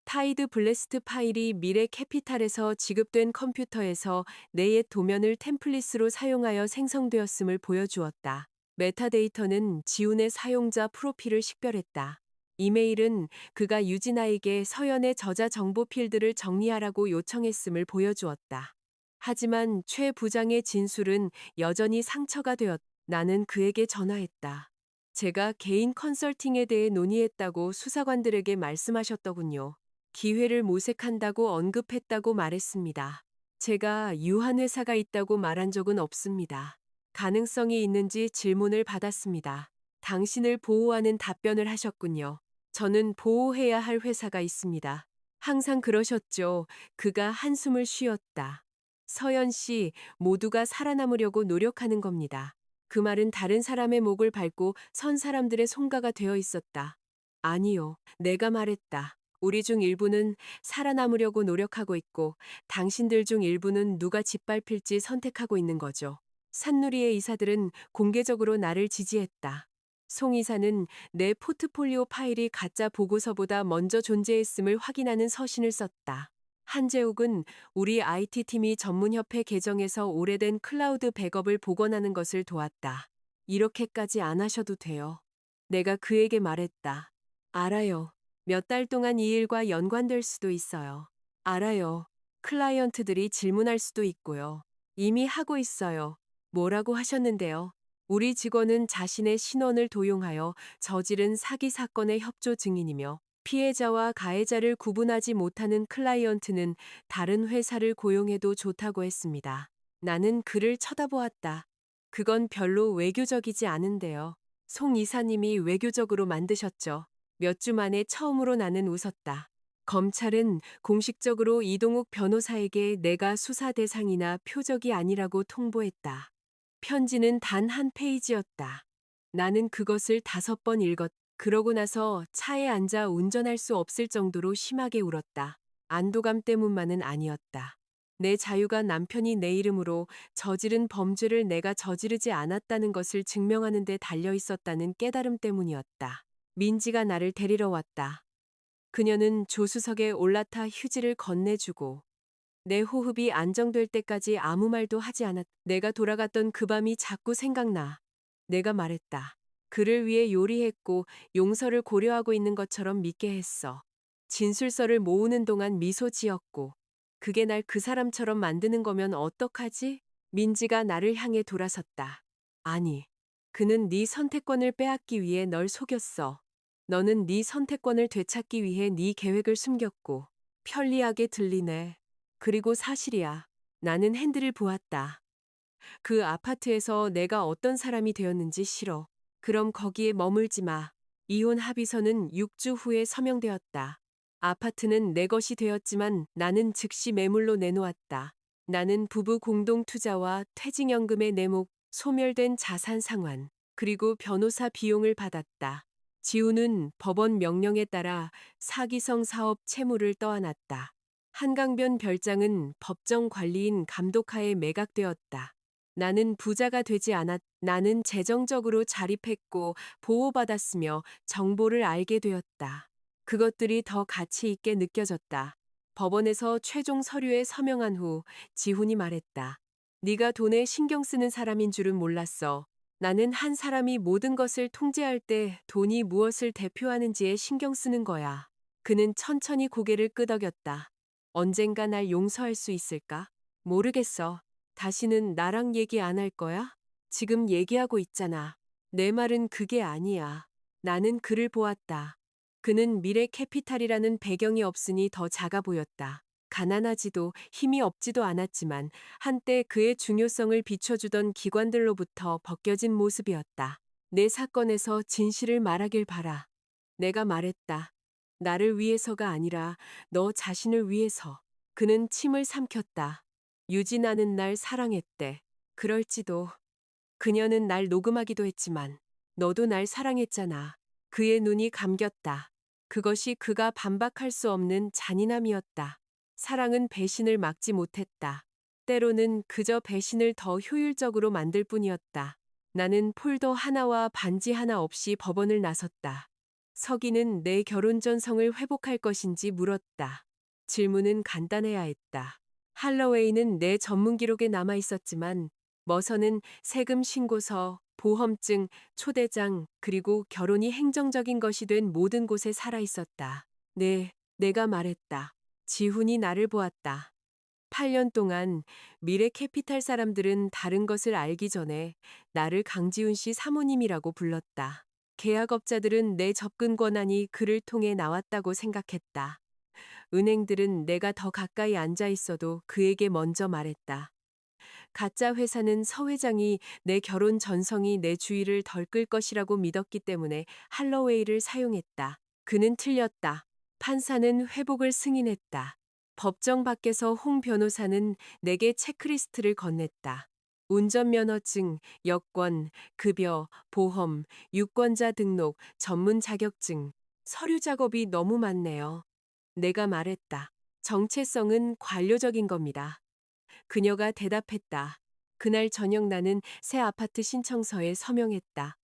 타이드 블래스트 파일이 미래 캐피탈에서 지급된 컴퓨터에서 내 옛 도면을 템플릿으로 사용하여 생성되었음을 보여주었다. 메타데이터는 지훈의 사용자 프로필을 식별했다. 이메일은 그가 유진아에게 서연의 저자 정보 필드를 정리하라고 요청했음을 보여주었다. 하지만 최 부장의 진술은 여전히 상처가 되었다. 나는 그에게 전화했다. 제가 개인 컨설팅에 대해 논의했다고 수사관들에게 말씀하셨더군요. 기회를 모색한다고 언급했다고 말했습니다. 제가 유한 회사가 있다고 말한 적은 없습니다. 가능성이 있는지 질문을 받았습니다. 당신을 보호하는 답변을 하셨군요. 저는 보호해야 할 회사가 있습니다. 항상 그러셨죠. 그가 한숨을 쉬었다. 서연 씨, 모두가 살아남으려고 노력하는 겁니다. 그 말은 다른 사람의 목을 밟고 선 사람들의 손가가 되어 있었다. 아니요, 내가 말했다. 우리 중 일부는 살아남으려고 노력하고 있고 당신들 중 일부는 누가 짓밟힐지 선택하고 있는 거죠. 산누리의 이사들은 공개적으로 나를 지지했다. 송 이사는 내 포트폴리오 파일이 가짜 보고서보다 먼저 존재했음을 확인하는 서신을 썼다. 한재욱은 우리 IT팀이 전문협회 계정에서 오래된 클라우드 백업을 복원하는 것을 도왔다. 이렇게까지 안 하셔도 돼요. 내가 그에게 말했다. 알아요. 몇 달 동안 이 일과 연관될 수도 있어요. 알아요. 클라이언트들이 질문할 수도 있고요. 이미 하고 있어요. 뭐라고 하셨는데요? 우리 직원은 자신의 신원을 도용하여 저지른 사기 사건의 협조 증인이며 피해자와 가해자를 구분하지 못하는 클라이언트는 다른 회사를 고용해도 좋다고 했습니다. 나는 그를 쳐다보았다. 그건 별로 외교적이지 않은데요. 송 이사님이 외교적으로 만드셨죠. 몇 주 만에 처음으로 나는 웃었다. 검찰은 공식적으로 이동욱 변호사에게 내가 수사 대상이나 표적이 아니라고 통보했다. 편지는 단 한 페이지였다. 나는 그것을 5번 읽었. 그러고 나서 차에 앉아 운전할 수 없을 정도로 심하게 울었다. 안도감 때문만은 아니었다. 내 자유가 남편이 내 이름으로 저지른 범죄를 내가 저지르지 않았다는 것을 증명하는 데 달려 있었다는 깨달음 때문이었다. 민지가 나를 데리러 왔다. 그녀는 조수석에 올라타 휴지를 건네주고 내 호흡이 안정될 때까지 아무 말도 하지 않았. 내가 돌아갔던 그 밤이 자꾸 생각나. 내가 말했다. 그를 위해 요리했고 용서를 고려하고 있는 것처럼 믿게 했어. 진술서를 모으는 동안 미소 지었고 그게 날 그 사람처럼 만드는 거면 어떡하지? 민지가 나를 향해 돌아섰다. 아니, 그는 네 선택권을 빼앗기 위해 널 속였어. 너는 네 선택권을 되찾기 위해 네 계획을 숨겼고 편리하게 들리네. 그리고 사실이야. 나는 핸들을 보았다. 그 아파트에서 내가 어떤 사람이 되었는지 싫어. 그럼 거기에 머물지 마. 이혼 합의서는 6주 후에 서명되었다. 아파트는 내 것이 되었지만 나는 즉시 매물로 내놓았다. 나는 부부 공동 투자와 퇴직연금의 내목, 소멸된 자산 상환, 그리고 변호사 비용을 받았다. 지우는 법원 명령에 따라 사기성 사업 채무를 떠안았다. 한강변 별장은 법정 관리인 감독하에 매각되었다. 나는 부자가 되지 않았. 나는 재정적으로 자립했고 보호받았으며 정보를 알게 되었다. 그것들이 더 가치 있게 느껴졌다. 법원에서 최종 서류에 서명한 후 지훈이 말했다. 네가 돈에 신경 쓰는 사람인 줄은 몰랐어. 나는 한 사람이 모든 것을 통제할 때 돈이 무엇을 대표하는지에 신경 쓰는 거야. 그는 천천히 고개를 끄덕였다. 언젠가 날 용서할 수 있을까? 모르겠어. 다시는 나랑 얘기 안 할 거야? 지금 얘기하고 있잖아. 내 말은 그게 아니야. 나는 그를 보았다. 그는 미래 캐피탈이라는 배경이 없으니 더 작아 보였다. 가난하지도 힘이 없지도 않았지만 한때 그의 중요성을 비춰주던 기관들로부터 벗겨진 모습이었다. 내 사건에서 진실을 말하길 바라. 내가 말했다. 나를 위해서가 아니라 너 자신을 위해서. 그는 침을 삼켰다. 유진아는 날 사랑했대. 그럴지도. 그녀는 날 녹음하기도 했지만 너도 날 사랑했잖아. 그의 눈이 감겼다. 그것이 그가 반박할 수 없는 잔인함이었다. 사랑은 배신을 막지 못했다. 때로는 그저 배신을 더 효율적으로 만들 뿐이었다. 나는 폴더 하나와 반지 하나 없이 법원을 나섰다. 서기는 내 결혼 전성을 회복할 것인지 물었다. 질문은 간단해야 했다. 할러웨이는 내 전문 기록에 남아 있었지만 머서는 세금 신고서, 보험증, 초대장, 그리고 결혼이 행정적인 것이 된 모든 곳에 살아 있었다. 네, 내가 말했다. 지훈이 나를 보았다. 8년 동안 미래 캐피탈 사람들은 다른 것을 알기 전에 나를 강지훈 씨 사모님이라고 불렀다. 계약업자들은 내 접근 권한이 그를 통해 나왔다고 생각했다. 은행들은 내가 더 가까이 앉아 있어도 그에게 먼저 말했다. 가짜 회사는 서 회장이 내 결혼 전성이 내 주의를 덜 끌 것이라고 믿었기 때문에 할러웨이를 사용했다. 그는 틀렸다. 판사는 회복을 승인했다. 법정 밖에서 홍 변호사는 내게 체크리스트를 건넸다. 운전면허증, 여권, 급여, 보험, 유권자 등록, 전문 자격증, 서류 작업이 너무 많네요. 내가 말했다. 정체성은 관료적인 겁니다. 그녀가 대답했다. 그날 저녁 나는 새 아파트 신청서에 서명했다.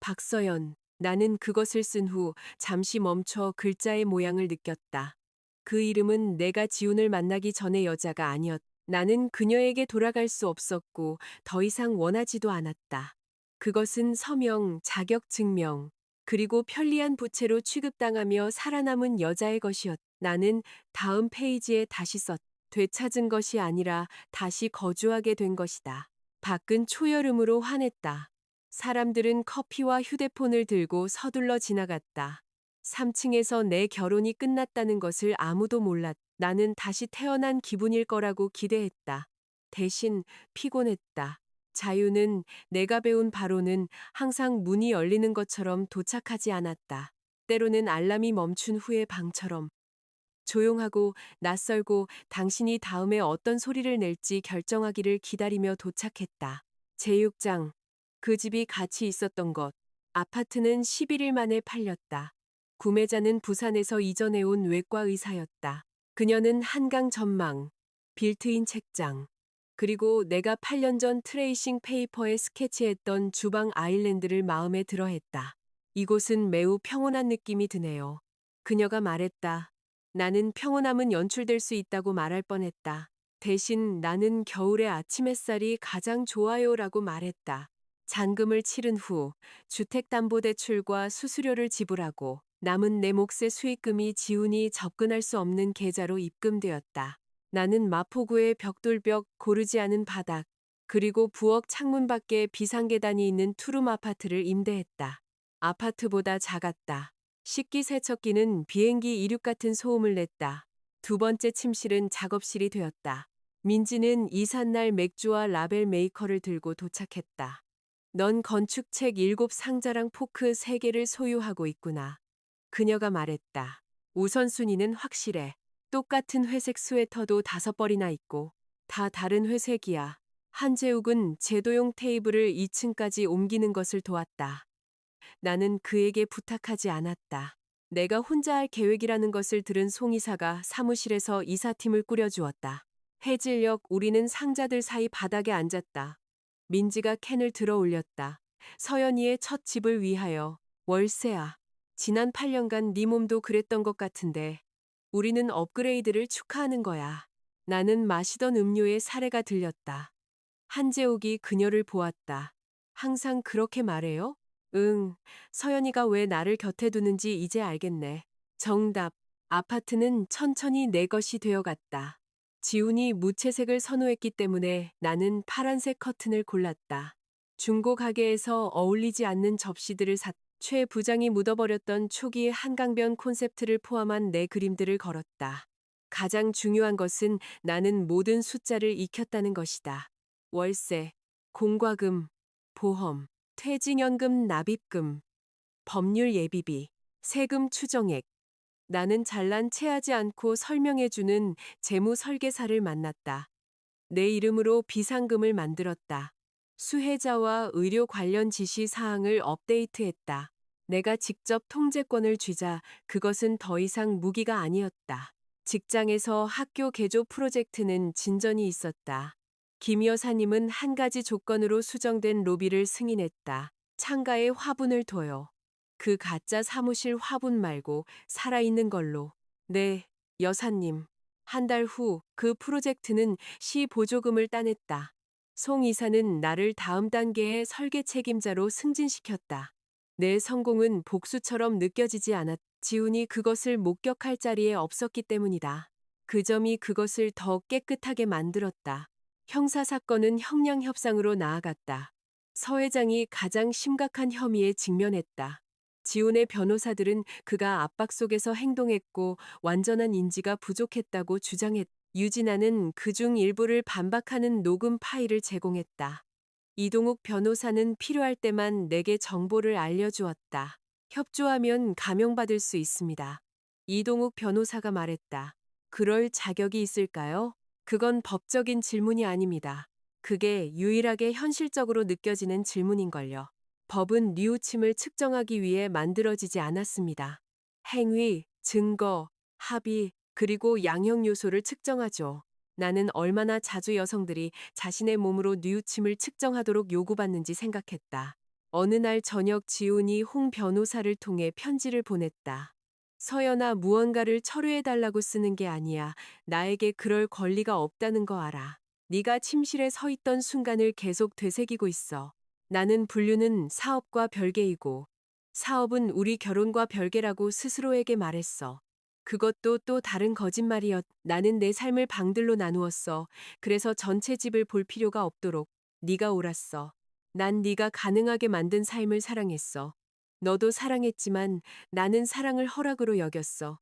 박서연. 나는 그것을 쓴 후 잠시 멈춰 글자의 모양을 느꼈다. 그 이름은 내가 지훈을 만나기 전의 여자가 아니었다. 나는 그녀에게 돌아갈 수 없었고 더 이상 원하지도 않았다. 그것은 서명, 자격 증명, 그리고 편리한 부채로 취급당하며 살아남은 여자의 것이었다. 나는 다음 페이지에 다시 썼다. 되찾은 것이 아니라 다시 거주하게 된 것이다. 밖은 초여름으로 환했다. 사람들은 커피와 휴대폰을 들고 서둘러 지나갔다. 3층에서 내 결혼이 끝났다는 것을 아무도 몰랐다. 나는 다시 태어난 기분일 거라고 기대했다. 대신 피곤했다. 자유는 내가 배운 바로는 항상 문이 열리는 것처럼 도착하지 않았다. 때로는 알람이 멈춘 후의 방처럼 조용하고 낯설고 당신이 다음에 어떤 소리를 낼지 결정하기를 기다리며 도착했다. 제6장. 그 집이 같이 있었던 것. 아파트는 11일 만에 팔렸다. 구매자는 부산에서 이전해온 외과 의사였다. 그녀는 한강 전망, 빌트인 책장, 그리고 내가 8년 전 트레이싱 페이퍼에 스케치했던 주방 아일랜드를 마음에 들어 했다. 이곳은 매우 평온한 느낌이 드네요. 그녀가 말했다. 나는 평온함은 연출될 수 있다고 말할 뻔했다. 대신 나는 겨울의 아침 햇살이 가장 좋아요라고 말했다. 잔금을 치른 후 주택담보대출과 수수료를 지불하고 남은 내 몫의 수익금이 지훈이 접근할 수 없는 계좌로 입금되었다. 나는 마포구의 벽돌벽 고르지 않은 바닥 그리고 부엌 창문 밖에 비상계단이 있는 투룸 아파트를 임대했다. 아파트보다 작았다. 식기세척기는 비행기 이륙 같은 소음을 냈다. 두 번째 침실은 작업실이 되었다. 민지는 이삿날 맥주와 라벨 메이커를 들고 도착했다. 넌 건축책 7상자랑 포크 3개를 소유하고 있구나. 그녀가 말했다. 우선순위는 확실해. 똑같은 회색 스웨터도 5벌이나 있고 다 다른 회색이야. 한재욱은 제도용 테이블을 2층까지 옮기는 것을 도왔다. 나는 그에게 부탁하지 않았다. 내가 혼자 할 계획이라는 것을 들은 송 이사가 사무실에서 이사팀을 꾸려주었다. 해질녘 우리는 상자들 사이 바닥에 앉았다. 민지가 캔을 들어 올렸다. 서연이의 첫 집을 위하여. 월세야. 지난 8년간 네 몸도 그랬던 것 같은데 우리는 업그레이드를 축하하는 거야. 나는 마시던 음료에 사례가 들렸다. 한재욱이 그녀를 보았다. 항상 그렇게 말해요? 응, 서연이가 왜 나를 곁에 두는지 이제 알겠네. 정답. 아파트는 천천히 내 것이 되어갔다. 지훈이 무채색을 선호했기 때문에 나는 파란색 커튼을 골랐다. 중고 가게에서 어울리지 않는 접시들을 샀다. 최 부장이 묻어버렸던 초기 한강변 콘셉트를 포함한 내 그림들을 걸었다. 가장 중요한 것은 나는 모든 숫자를 익혔다는 것이다. 월세, 공과금, 보험, 퇴직연금 납입금, 법률 예비비, 세금 추정액. 나는 잘난 체하지 않고 설명해주는 재무 설계사를 만났다. 내 이름으로 비상금을 만들었다. 수혜자와 의료 관련 지시 사항을 업데이트했다. 내가 직접 통제권을 쥐자 그것은 더 이상 무기가 아니었다. 직장에서 학교 개조 프로젝트는 진전이 있었다. 김 여사님은 한 가지 조건으로 수정된 로비를 승인했다. 창가에 화분을 둬요. 그 가짜 사무실 화분 말고 살아있는 걸로. 네, 여사님. 한 달 후 그 프로젝트는 시 보조금을 따냈다. 송 이사는 나를 다음 단계의 설계 책임자로 승진시켰다. 내 성공은 복수처럼 느껴지지 않았. 지훈이 그것을 목격할 자리에 없었기 때문이다. 그 점이 그것을 더 깨끗하게 만들었다. 형사사건은 형량협상으로 나아갔다. 서 회장이 가장 심각한 혐의에 직면했다. 지훈의 변호사들은 그가 압박 속에서 행동했고 완전한 인지가 부족했다고 주장했다. 유진아는 그중 일부를 반박하는 녹음 파일을 제공했다. 이동욱 변호사는 필요할 때만 내게 정보를 알려주었다. 협조하면 감형받을 수 있습니다. 이동욱 변호사가 말했다. 그럴 자격이 있을까요? 그건 법적인 질문이 아닙니다. 그게 유일하게 현실적으로 느껴지는 질문인걸요. 법은 뉘우침을 측정하기 위해 만들어지지 않았습니다. 행위, 증거, 합의, 그리고 양형 요소를 측정하죠. 나는 얼마나 자주 여성들이 자신의 몸으로 뉘우침을 측정하도록 요구받는지 생각했다. 어느 날 저녁 지훈이 홍 변호사를 통해 편지를 보냈다. 서연아, 무언가를 철회해달라고 쓰는 게 아니야. 나에게 그럴 권리가 없다는 거 알아. 네가 침실에 서 있던 순간을 계속 되새기고 있어. 나는 분류는 사업과 별개이고 사업은 우리 결혼과 별개라고 스스로에게 말했어. 그것도 또 다른 거짓말이었. 나는 내 삶을 방들로 나누었어. 그래서 전체 집을 볼 필요가 없도록 네가 옳았어. 난 네가 가능하게 만든 삶을 사랑했어. 너도 사랑했지만 나는 사랑을 허락으로 여겼어.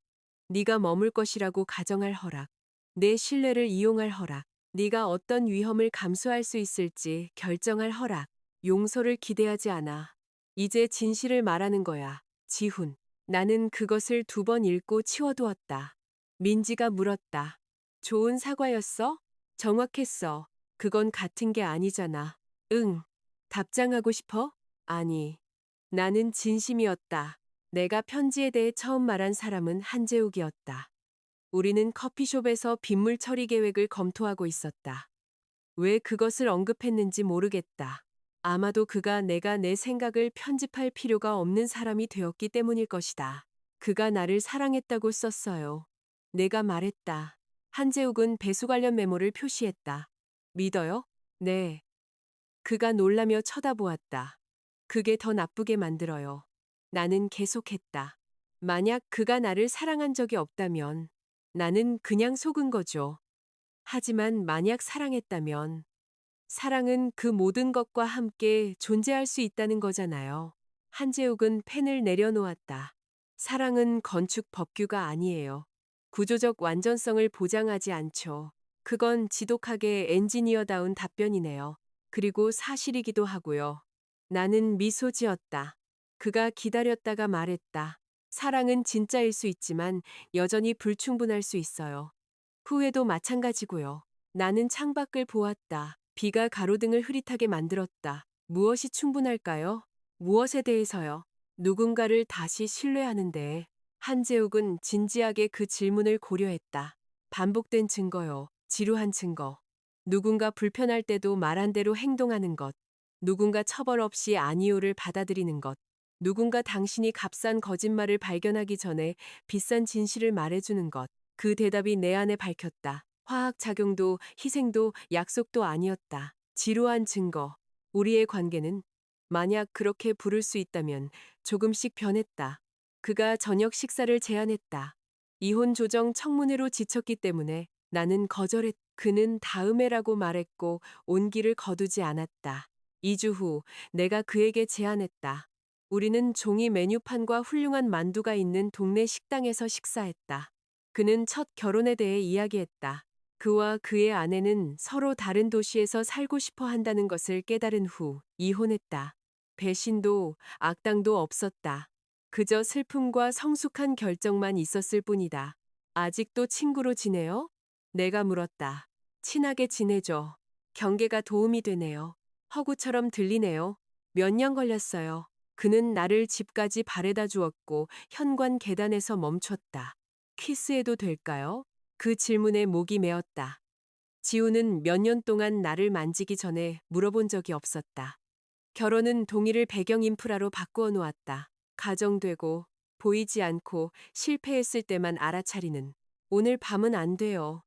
네가 머물 것이라고 가정할 허락. 내 신뢰를 이용할 허락. 네가 어떤 위험을 감수할 수 있을지 결정할 허락. 용서를 기대하지 않아. 이제 진실을 말하는 거야. 지훈. 나는 그것을 2번 읽고 치워두었다. 민지가 물었다. 좋은 사과였어? 정확했어. 그건 같은 게 아니잖아. 응. 답장하고 싶어? 아니. 나는 진심이었다. 내가 편지에 대해 처음 말한 사람은 한재욱이었다. 우리는 커피숍에서 빗물 처리 계획을 검토하고 있었다. 왜 그것을 언급했는지 모르겠다. 아마도 그가 내가 내 생각을 편집할 필요가 없는 사람이 되었기 때문일 것이다. 그가 나를 사랑했다고 썼어요. 내가 말했다. 한재욱은 배수 관련 메모를 표시했다. 믿어요? 네. 그가 놀라며 쳐다보았다. 그게 더 나쁘게 만들어요. 나는 계속했다. 만약 그가 나를 사랑한 적이 없다면 나는 그냥 속은 거죠. 하지만 만약 사랑했다면 사랑은 그 모든 것과 함께 존재할 수 있다는 거잖아요. 한재욱은 펜을 내려놓았다. 사랑은 건축 법규가 아니에요. 구조적 완전성을 보장하지 않죠. 그건 지독하게 엔지니어다운 답변이네요. 그리고 사실이기도 하고요. 나는 미소 지었다. 그가 기다렸다가 말했다. 사랑은 진짜일 수 있지만 여전히 불충분할 수 있어요. 후회도 마찬가지고요. 나는 창밖을 보았다. 비가 가로등을 흐릿하게 만들었다. 무엇이 충분할까요? 무엇에 대해서요? 누군가를 다시 신뢰하는데. 한재욱은 진지하게 그 질문을 고려했다. 반복된 증거요. 지루한 증거. 누군가 불편할 때도 말한 대로 행동하는 것. 누군가 처벌 없이 아니오를 받아들이는 것. 누군가 당신이 값싼 거짓말을 발견하기 전에 비싼 진실을 말해주는 것. 그 대답이 내 안에 밝혔다. 화학작용도 희생도 약속도 아니었다. 지루한 증거. 우리의 관계는 만약 그렇게 부를 수 있다면 조금씩 변했다. 그가 저녁 식사를 제안했다. 이혼 조정 청문회로 지쳤기 때문에 나는 거절했. 그는 다음에라고 말했고 온기를 거두지 않았다. 2주 후 내가 그에게 제안했다. 우리는 종이 메뉴판과 훌륭한 만두가 있는 동네 식당에서 식사했다. 그는 첫 결혼에 대해 이야기했다. 그와 그의 아내는 서로 다른 도시에서 살고 싶어 한다는 것을 깨달은 후 이혼했다. 배신도 악당도 없었다. 그저 슬픔과 성숙한 결정만 있었을 뿐이다. 아직도 친구로 지내요? 내가 물었다. 친하게 지내죠. 경계가 도움이 되네요. 허구처럼 들리네요. 몇 년 걸렸어요. 그는 나를 집까지 바래다 주었고 현관 계단에서 멈췄다. 키스해도 될까요? 그 질문에 목이 메었다. 지우는 몇 년 동안 나를 만지기 전에 물어본 적이 없었다. 결혼은 동의를 배경 인프라로 바꾸어 놓았다. 가정되고 보이지 않고 실패했을 때만 알아차리는. 오늘 밤은 안 돼요.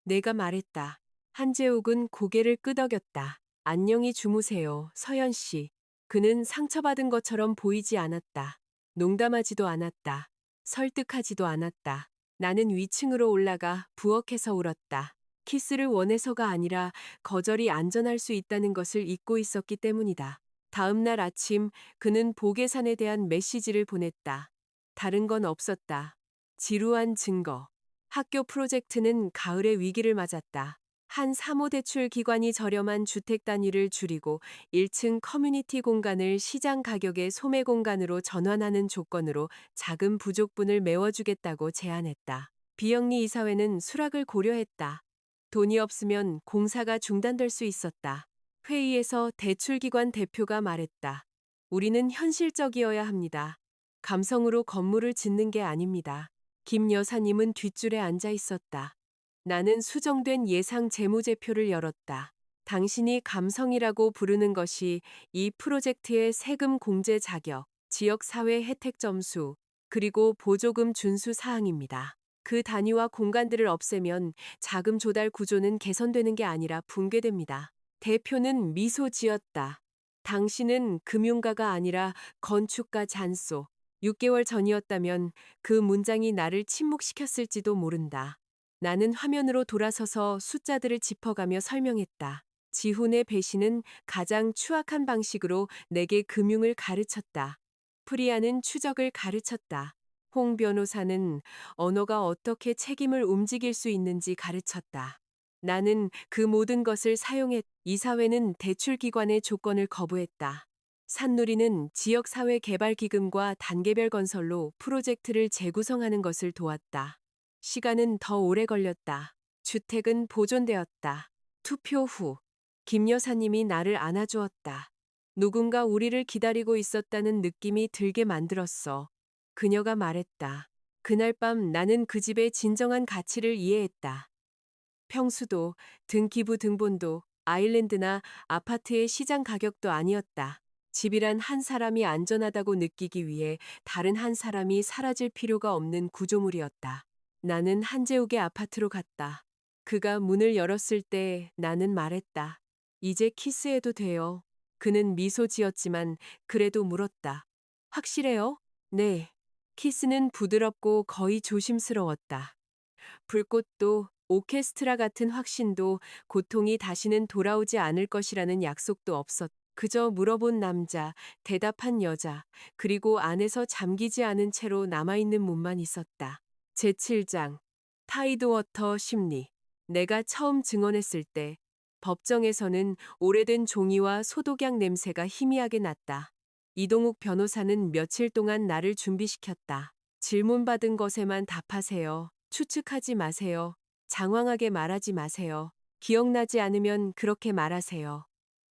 내가 말했다. 한재욱은 고개를 끄덕였다. 안녕히 주무세요, 서연 씨. 그는 상처받은 것처럼 보이지 않았다. 농담하지도 않았다. 설득하지도 않았다. 나는 위층으로 올라가 부엌에서 울었다. 키스를 원해서가 아니라 거절이 안전할 수 있다는 것을 잊고 있었기 때문이다. 다음 날 아침 그는 보계산에 대한 메시지를 보냈다. 다른 건 없었다. 지루한 증거. 학교 프로젝트는 가을의 위기를 맞았다. 한 사모대출 기관이 저렴한 주택 단위를 줄이고 1층 커뮤니티 공간을 시장 가격의 소매 공간으로 전환하는 조건으로 자금 부족분을 메워주겠다고 제안했다. 비영리 이사회는 수락을 고려했다. 돈이 없으면 공사가 중단될 수 있었다. 회의에서 대출기관 대표가 말했다. 우리는 현실적이어야 합니다. 감성으로 건물을 짓는 게 아닙니다. 김 여사님은 뒷줄에 앉아 있었다. 나는 수정된 예상 재무제표를 열었다. 당신이 감성이라고 부르는 것이 이 프로젝트의 세금 공제 자격, 지역사회 혜택 점수, 그리고 보조금 준수 사항입니다. 그 단위와 공간들을 없애면 자금 조달 구조는 개선되는 게 아니라 붕괴됩니다. 대표는 미소 지었다. 당신은 금융가가 아니라 건축가 잔소. 6개월 전이었다면 그 문장이 나를 침묵시켰을지도 모른다. 나는 화면으로 돌아서서 숫자들을 짚어가며 설명했다. 지훈의 배신은 가장 추악한 방식으로 내게 금융을 가르쳤다. 프리아는 추적을 가르쳤다. 홍 변호사는 언어가 어떻게 책임을 움직일 수 있는지 가르쳤다. 나는 그 모든 것을 사용했. 이사회는 대출기관의 조건을 거부했다. 산누리는 지역사회개발기금과 단계별 건설로 프로젝트를 재구성하는 것을 도왔다. 시간은 더 오래 걸렸다. 주택은 보존되었다. 투표 후, 김 여사님이 나를 안아주었다. 누군가 우리를 기다리고 있었다는 느낌이 들게 만들었어. 그녀가 말했다. 그날 밤 나는 그 집의 진정한 가치를 이해했다. 평수도, 등기부 등본도, 아일랜드나 아파트의 시장 가격도 아니었다. 집이란 한 사람이 안전하다고 느끼기 위해 다른 한 사람이 사라질 필요가 없는 구조물이었다. 나는 한재욱의 아파트로 갔다. 그가 문을 열었을 때 나는 말했다. 이제 키스해도 돼요. 그는 미소 지었지만 그래도 물었다. 확실해요? 네. 키스는 부드럽고 거의 조심스러웠다. 불꽃도 오케스트라 같은 확신도 고통이 다시는 돌아오지 않을 것이라는 약속도 없었. 그저 물어본 남자, 대답한 여자, 그리고 안에서 잠기지 않은 채로 남아있는 몸만 있었다. 제7장 타이드워터 심리. 내가 처음 증언했을 때 법정에서는 오래된 종이와 소독약 냄새가 희미하게 났다. 이동욱 변호사는 며칠 동안 나를 준비시켰다. 질문받은 것에만 답하세요. 추측하지 마세요. 장황하게 말하지 마세요. 기억나지 않으면 그렇게 말하세요.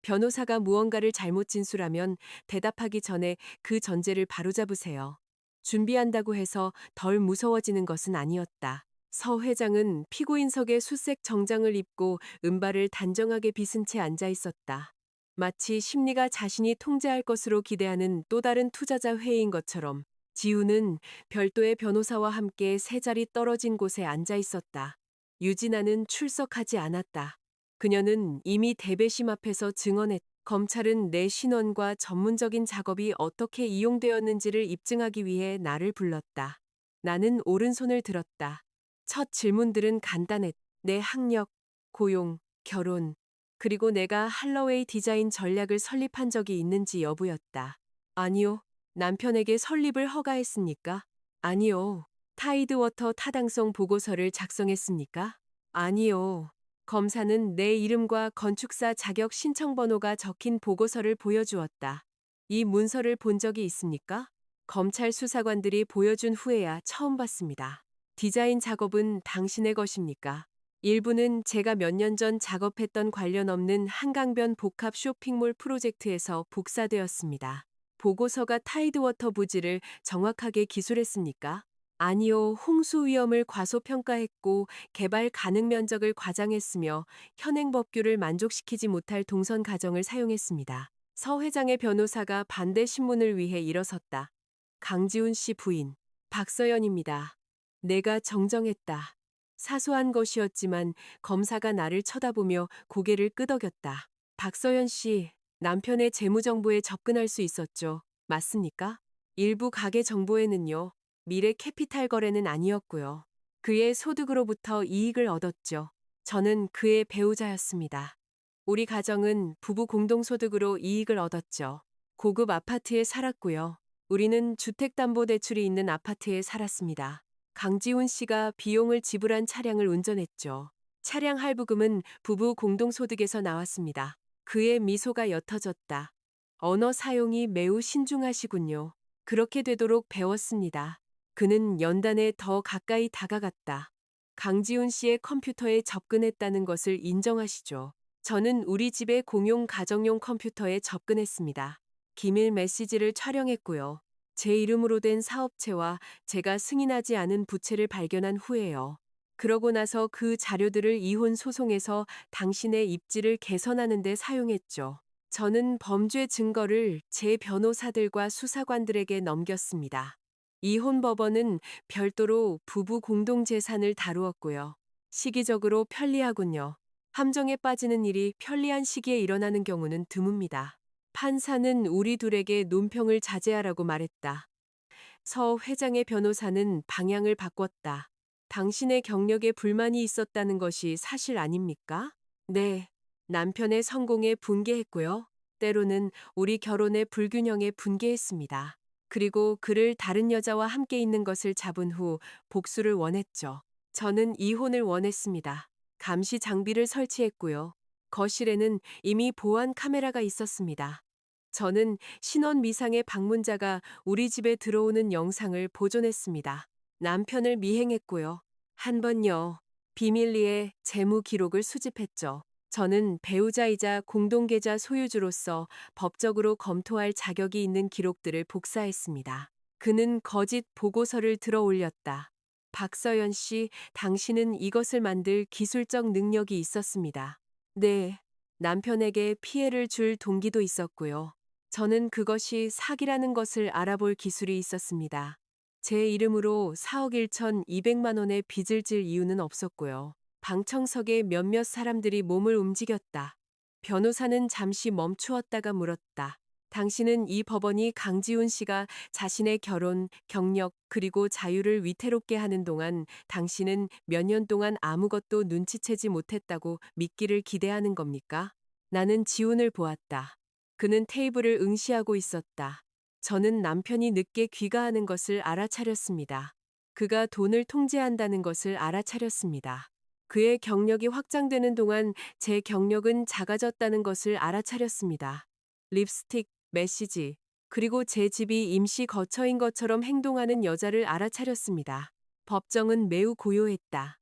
변호사가 무언가를 잘못 진술하면 대답하기 전에 그 전제를 바로잡으세요. 준비한다고 해서 덜 무서워지는 것은 아니었다. 서 회장은 피고인석에 수색 정장을 입고 은발을 단정하게 빗은 채 앉아 있었다. 마치 심리가 자신이 통제할 것으로 기대하는 또 다른 투자자 회의인 것처럼. 지우는 별도의 변호사와 함께 세 자리 떨어진 곳에 앉아 있었다. 유진아는 출석하지 않았다. 그녀는 이미 대배심 앞에서 증언했. 검찰은 내 신원과 전문적인 작업이 어떻게 이용되었는지를 입증하기 위해 나를 불렀다. 나는 오른손을 들었다. 첫 질문들은 간단했. 내 학력, 고용, 결혼, 그리고 내가 할러웨이 디자인 전략을 설립한 적이 있는지 여부였다. 아니요. 남편에게 설립을 허가했습니까? 아니요. 타이드워터 타당성 보고서를 작성했습니까? 아니요. 검사는 내 이름과 건축사 자격 신청 번호가 적힌 보고서를 보여주었다. 이 문서를 본 적이 있습니까? 검찰 수사관들이 보여준 후에야 처음 봤습니다. 디자인 작업은 당신의 것입니까? 일부는 제가 몇 년 전 작업했던 관련 없는 한강변 복합 쇼핑몰 프로젝트에서 복사되었습니다. 보고서가 타이드워터 부지를 정확하게 기술했습니까? 아니요, 홍수 위험을 과소평가했고 개발 가능 면적을 과장했으며 현행 법규를 만족시키지 못할 동선 가정을 사용했습니다. 서 회장의 변호사가 반대 신문을 위해 일어섰다. 강지훈 씨 부인, 박서연입니다. 내가 정정했다. 사소한 것이었지만 검사가 나를 쳐다보며 고개를 끄덕였다. 박서연 씨, 남편의 재무정보에 접근할 수 있었죠. 맞습니까? 일부 가계 정보에는요. 미래 캐피탈 거래는 아니었고요. 그의 소득으로부터 이익을 얻었죠. 저는 그의 배우자였습니다. 우리 가정은 부부 공동소득으로 이익을 얻었죠. 고급 아파트에 살았고요. 우리는 주택담보대출이 있는 아파트에 살았습니다. 강지훈 씨가 비용을 지불한 차량을 운전했죠. 차량 할부금은 부부 공동소득에서 나왔습니다. 그의 미소가 옅어졌다. 언어 사용이 매우 신중하시군요. 그렇게 되도록 배웠습니다. 그는 연단에 더 가까이 다가갔다. 강지훈 씨의 컴퓨터에 접근했다는 것을 인정하시죠. 저는 우리 집의 공용 가정용 컴퓨터에 접근했습니다. 기밀 메시지를 촬영했고요. 제 이름으로 된 사업체와 제가 승인하지 않은 부채를 발견한 후에요. 그러고 나서 그 자료들을 이혼 소송에서 당신의 입지를 개선하는 데 사용했죠. 저는 범죄 증거를 제 변호사들과 수사관들에게 넘겼습니다. 이혼 법원은 별도로 부부 공동재산을 다루었고요. 시기적으로 편리하군요. 함정에 빠지는 일이 편리한 시기에 일어나는 경우는 드뭅니다. 판사는 우리 둘에게 논평을 자제하라고 말했다. 서 회장의 변호사는 방향을 바꿨다. 당신의 경력에 불만이 있었다는 것이 사실 아닙니까? 네. 남편의 성공에 분개했고요. 때로는 우리 결혼의 불균형에 분개했습니다. 그리고 그를 다른 여자와 함께 있는 것을 잡은 후 복수를 원했죠. 저는 이혼을 원했습니다. 감시 장비를 설치했고요. 거실에는 이미 보안 카메라가 있었습니다. 저는 신원 미상의 방문자가 우리 집에 들어오는 영상을 보존했습니다. 남편을 미행했고요. 한 번요. 비밀리에 재무 기록을 수집했죠. 저는 배우자이자 공동계좌 소유주로서 법적으로 검토할 자격이 있는 기록들을 복사했습니다. 그는 거짓 보고서를 들어 올렸다. 박서연 씨, 당신은 이것을 만들 기술적 능력이 있었습니다. 네. 남편에게 피해를 줄 동기도 있었고요. 저는 그것이 사기라는 것을 알아볼 기술이 있었습니다. 제 이름으로 4억 1,200만 원의 빚을 질 이유는 없었고요. 방청석에 몇몇 사람들이 몸을 움직였다. 변호사는 잠시 멈추었다가 물었다. 당신은 이 법원이 강지훈 씨가 자신의 결혼, 경력, 그리고 자유를 위태롭게 하는 동안 당신은 몇 년 동안 아무것도 눈치채지 못했다고 믿기를 기대하는 겁니까? 나는 지훈을 보았다. 그는 테이블을 응시하고 있었다. 저는 남편이 늦게 귀가하는 것을 알아차렸습니다. 그가 돈을 통제한다는 것을 알아차렸습니다. 그의 경력이 확장되는 동안 제 경력은 작아졌다는 것을 알아차렸습니다. 립스틱, 메시지, 그리고 제 집이 임시 거처인 것처럼 행동하는 여자를 알아차렸습니다. 법정은 매우 고요했다.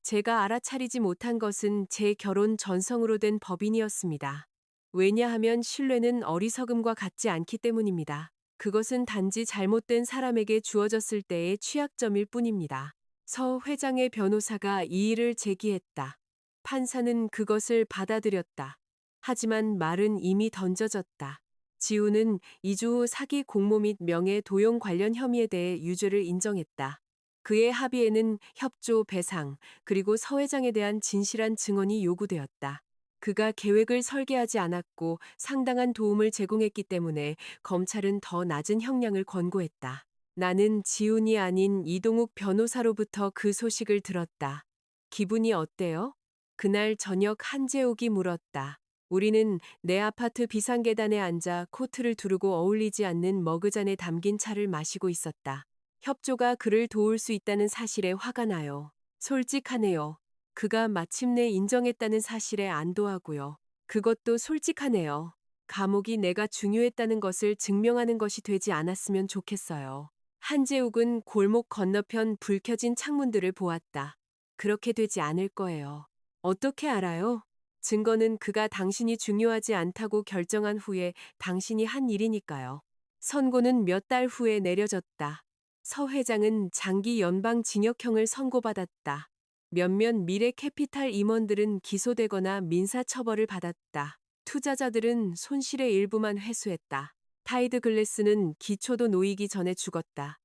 제가 알아차리지 못한 것은 제 결혼 전성으로 된 법인이었습니다. 왜냐하면 신뢰는 어리석음과 같지 않기 때문입니다. 그것은 단지 잘못된 사람에게 주어졌을 때의 취약점일 뿐입니다. 서 회장의 변호사가 이의를 제기했다. 판사는 그것을 받아들였다. 하지만 말은 이미 던져졌다. 지우는 2주 후 사기 공모 및 명예 도용 관련 혐의에 대해 유죄를 인정했다. 그의 합의에는 협조, 배상, 그리고 서 회장에 대한 진실한 증언이 요구되었다. 그가 계획을 설계하지 않았고 상당한 도움을 제공했기 때문에 검찰은 더 낮은 형량을 권고했다. 나는 지훈이 아닌 이동욱 변호사로부터 그 소식을 들었다. 기분이 어때요? 그날 저녁 한재욱이 물었다. 우리는 내 아파트 비상계단에 앉아 코트를 두르고 어울리지 않는 머그잔에 담긴 차를 마시고 있었다. 협조가 그를 도울 수 있다는 사실에 화가 나요. 솔직하네요. 그가 마침내 인정했다는 사실에 안도하고요. 그것도 솔직하네요. 감옥이 내가 중요했다는 것을 증명하는 것이 되지 않았으면 좋겠어요. 한재욱은 골목 건너편 불 켜진 창문들을 보았다. 그렇게 되지 않을 거예요. 어떻게 알아요? 증거는 그가 당신이 중요하지 않다고 결정한 후에 당신이 한 일이니까요. 선고는 몇 달 후에 내려졌다. 서 회장은 장기 연방징역형을 선고받았다. 몇몇 미래 캐피탈 임원들은 기소되거나 민사처벌을 받았다. 투자자들은 손실의 일부만 회수했다. 타이드 글래스는 기초도 놓이기 전에 죽었다.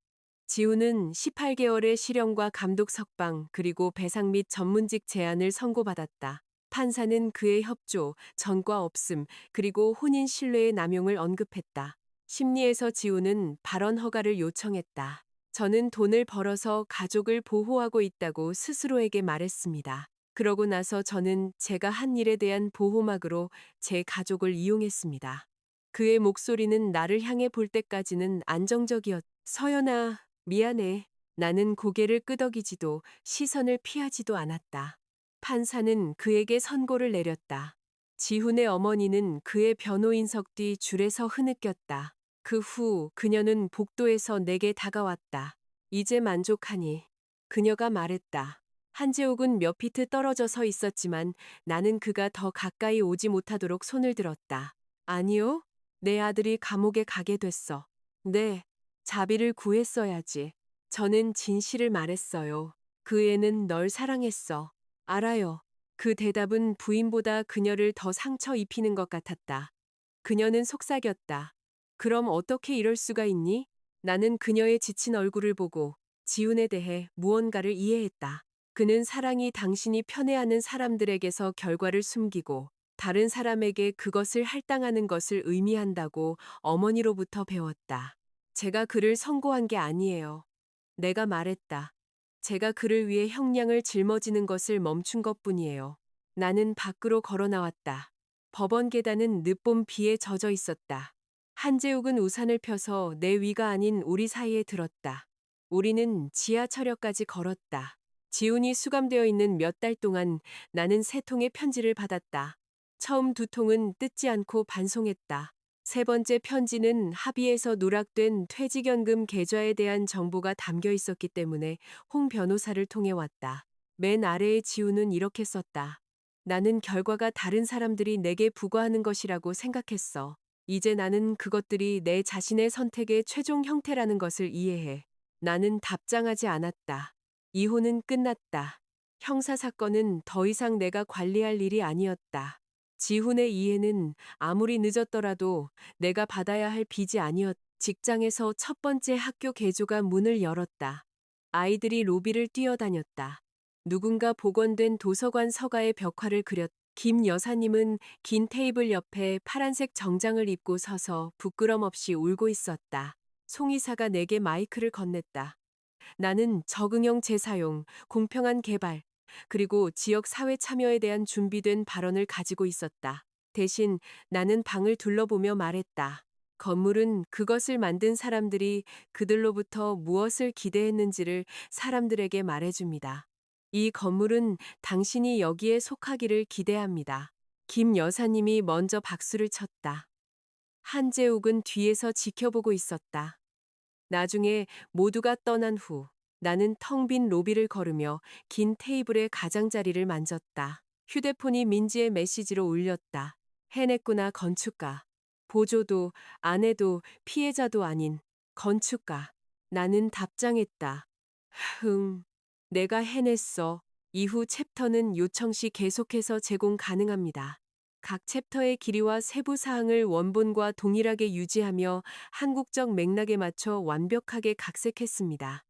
지훈은 18개월의 실형과 감독 석방 그리고 배상 및 전문직 제한을 선고받았다. 판사는 그의 협조, 전과 없음, 그리고 혼인 신뢰의 남용을 언급했다. 심리에서 지훈은 발언 허가를 요청했다. 저는 돈을 벌어서 가족을 보호하고 있다고 스스로에게 말했습니다. 그러고 나서 저는 제가 한 일에 대한 보호막으로 제 가족을 이용했습니다. 그의 목소리는 나를 향해 볼 때까지는 안정적이었다. 서연아, 미안해. 나는 고개를 끄덕이지도 시선을 피하지도 않았다. 판사는 그에게 선고를 내렸다. 지훈의 어머니는 그의 변호인석 뒤 줄에서 흐느꼈다. 그 후 그녀는 복도에서 내게 다가왔다. 이제 만족하니? 그녀가 말했다. 한재욱은 몇 피트 떨어져 서 있었지만 나는 그가 더 가까이 오지 못하도록 손을 들었다. 아니요. 내 아들이 감옥에 가게 됐어. 네. 자비를 구했어야지. 저는 진실을 말했어요. 그 애는 널 사랑했어. 알아요. 그 대답은 부인보다 그녀를 더 상처 입히는 것 같았다. 그녀는 속삭였다. 그럼 어떻게 이럴 수가 있니? 나는 그녀의 지친 얼굴을 보고 지훈에 대해 무언가를 이해했다. 그는 사랑이 당신이 편애하는 사람들에게서 결과를 숨기고 다른 사람에게 그것을 할당하는 것을 의미한다고 어머니로부터 배웠다. 제가 그를 선고한 게 아니에요. 내가 말했다. 제가 그를 위해 형량을 짊어지는 것을 멈춘 것뿐이에요. 나는 밖으로 걸어 나왔다. 법원 계단은 늦봄 비에 젖어 있었다. 한재욱은 우산을 펴서 내 위가 아닌 우리 사이에 들었다. 우리는 지하철역까지 걸었다. 지훈이 수감되어 있는 몇 달 동안 나는 3통의 편지를 받았다. 처음 2통은 뜯지 않고 반송했다. 3번째 편지는 합의에서 누락된 퇴직연금 계좌에 대한 정보가 담겨 있었기 때문에 홍 변호사를 통해 왔다. 맨 아래에 지훈은 이렇게 썼다. 나는 결과가 다른 사람들이 내게 부과하는 것이라고 생각했어. 이제 나는 그것들이 내 자신의 선택의 최종 형태라는 것을 이해해. 나는 답장하지 않았다. 이혼은 끝났다. 형사사건은 더 이상 내가 관리할 일이 아니었다. 지훈의 이해는 아무리 늦었더라도 내가 받아야 할 빚이 아니었다. 직장에서 첫 번째 학교 개조가 문을 열었다. 아이들이 로비를 뛰어다녔다. 누군가 복원된 도서관 서가의 벽화를 그렸다. 김 여사님은 긴 테이블 옆에 파란색 정장을 입고 서서 부끄럼 없이 울고 있었다. 송 이사가 내게 마이크를 건넸다. 나는 적응형 재사용, 공평한 개발, 그리고 지역 사회 참여에 대한 준비된 발언을 가지고 있었다. 대신 나는 방을 둘러보며 말했다. 건물은 그것을 만든 사람들이 그들로부터 무엇을 기대했는지를 사람들에게 말해줍니다. 이 건물은 당신이 여기에 속하기를 기대합니다. 김 여사님이 먼저 박수를 쳤다. 한재욱은 뒤에서 지켜보고 있었다. 나중에 모두가 떠난 후 나는 텅 빈 로비를 걸으며 긴 테이블의 가장자리를 만졌다. 휴대폰이 민지의 메시지로 울렸다. 해냈구나 건축가. 보조도 아내도 피해자도 아닌 건축가. 나는 답장했다. 내가 해냈어. 이후 챕터는 요청 시 계속해서 제공 가능합니다. 각 챕터의 길이와 세부 사항을 원본과 동일하게 유지하며 한국적 맥락에 맞춰 완벽하게 각색했습니다.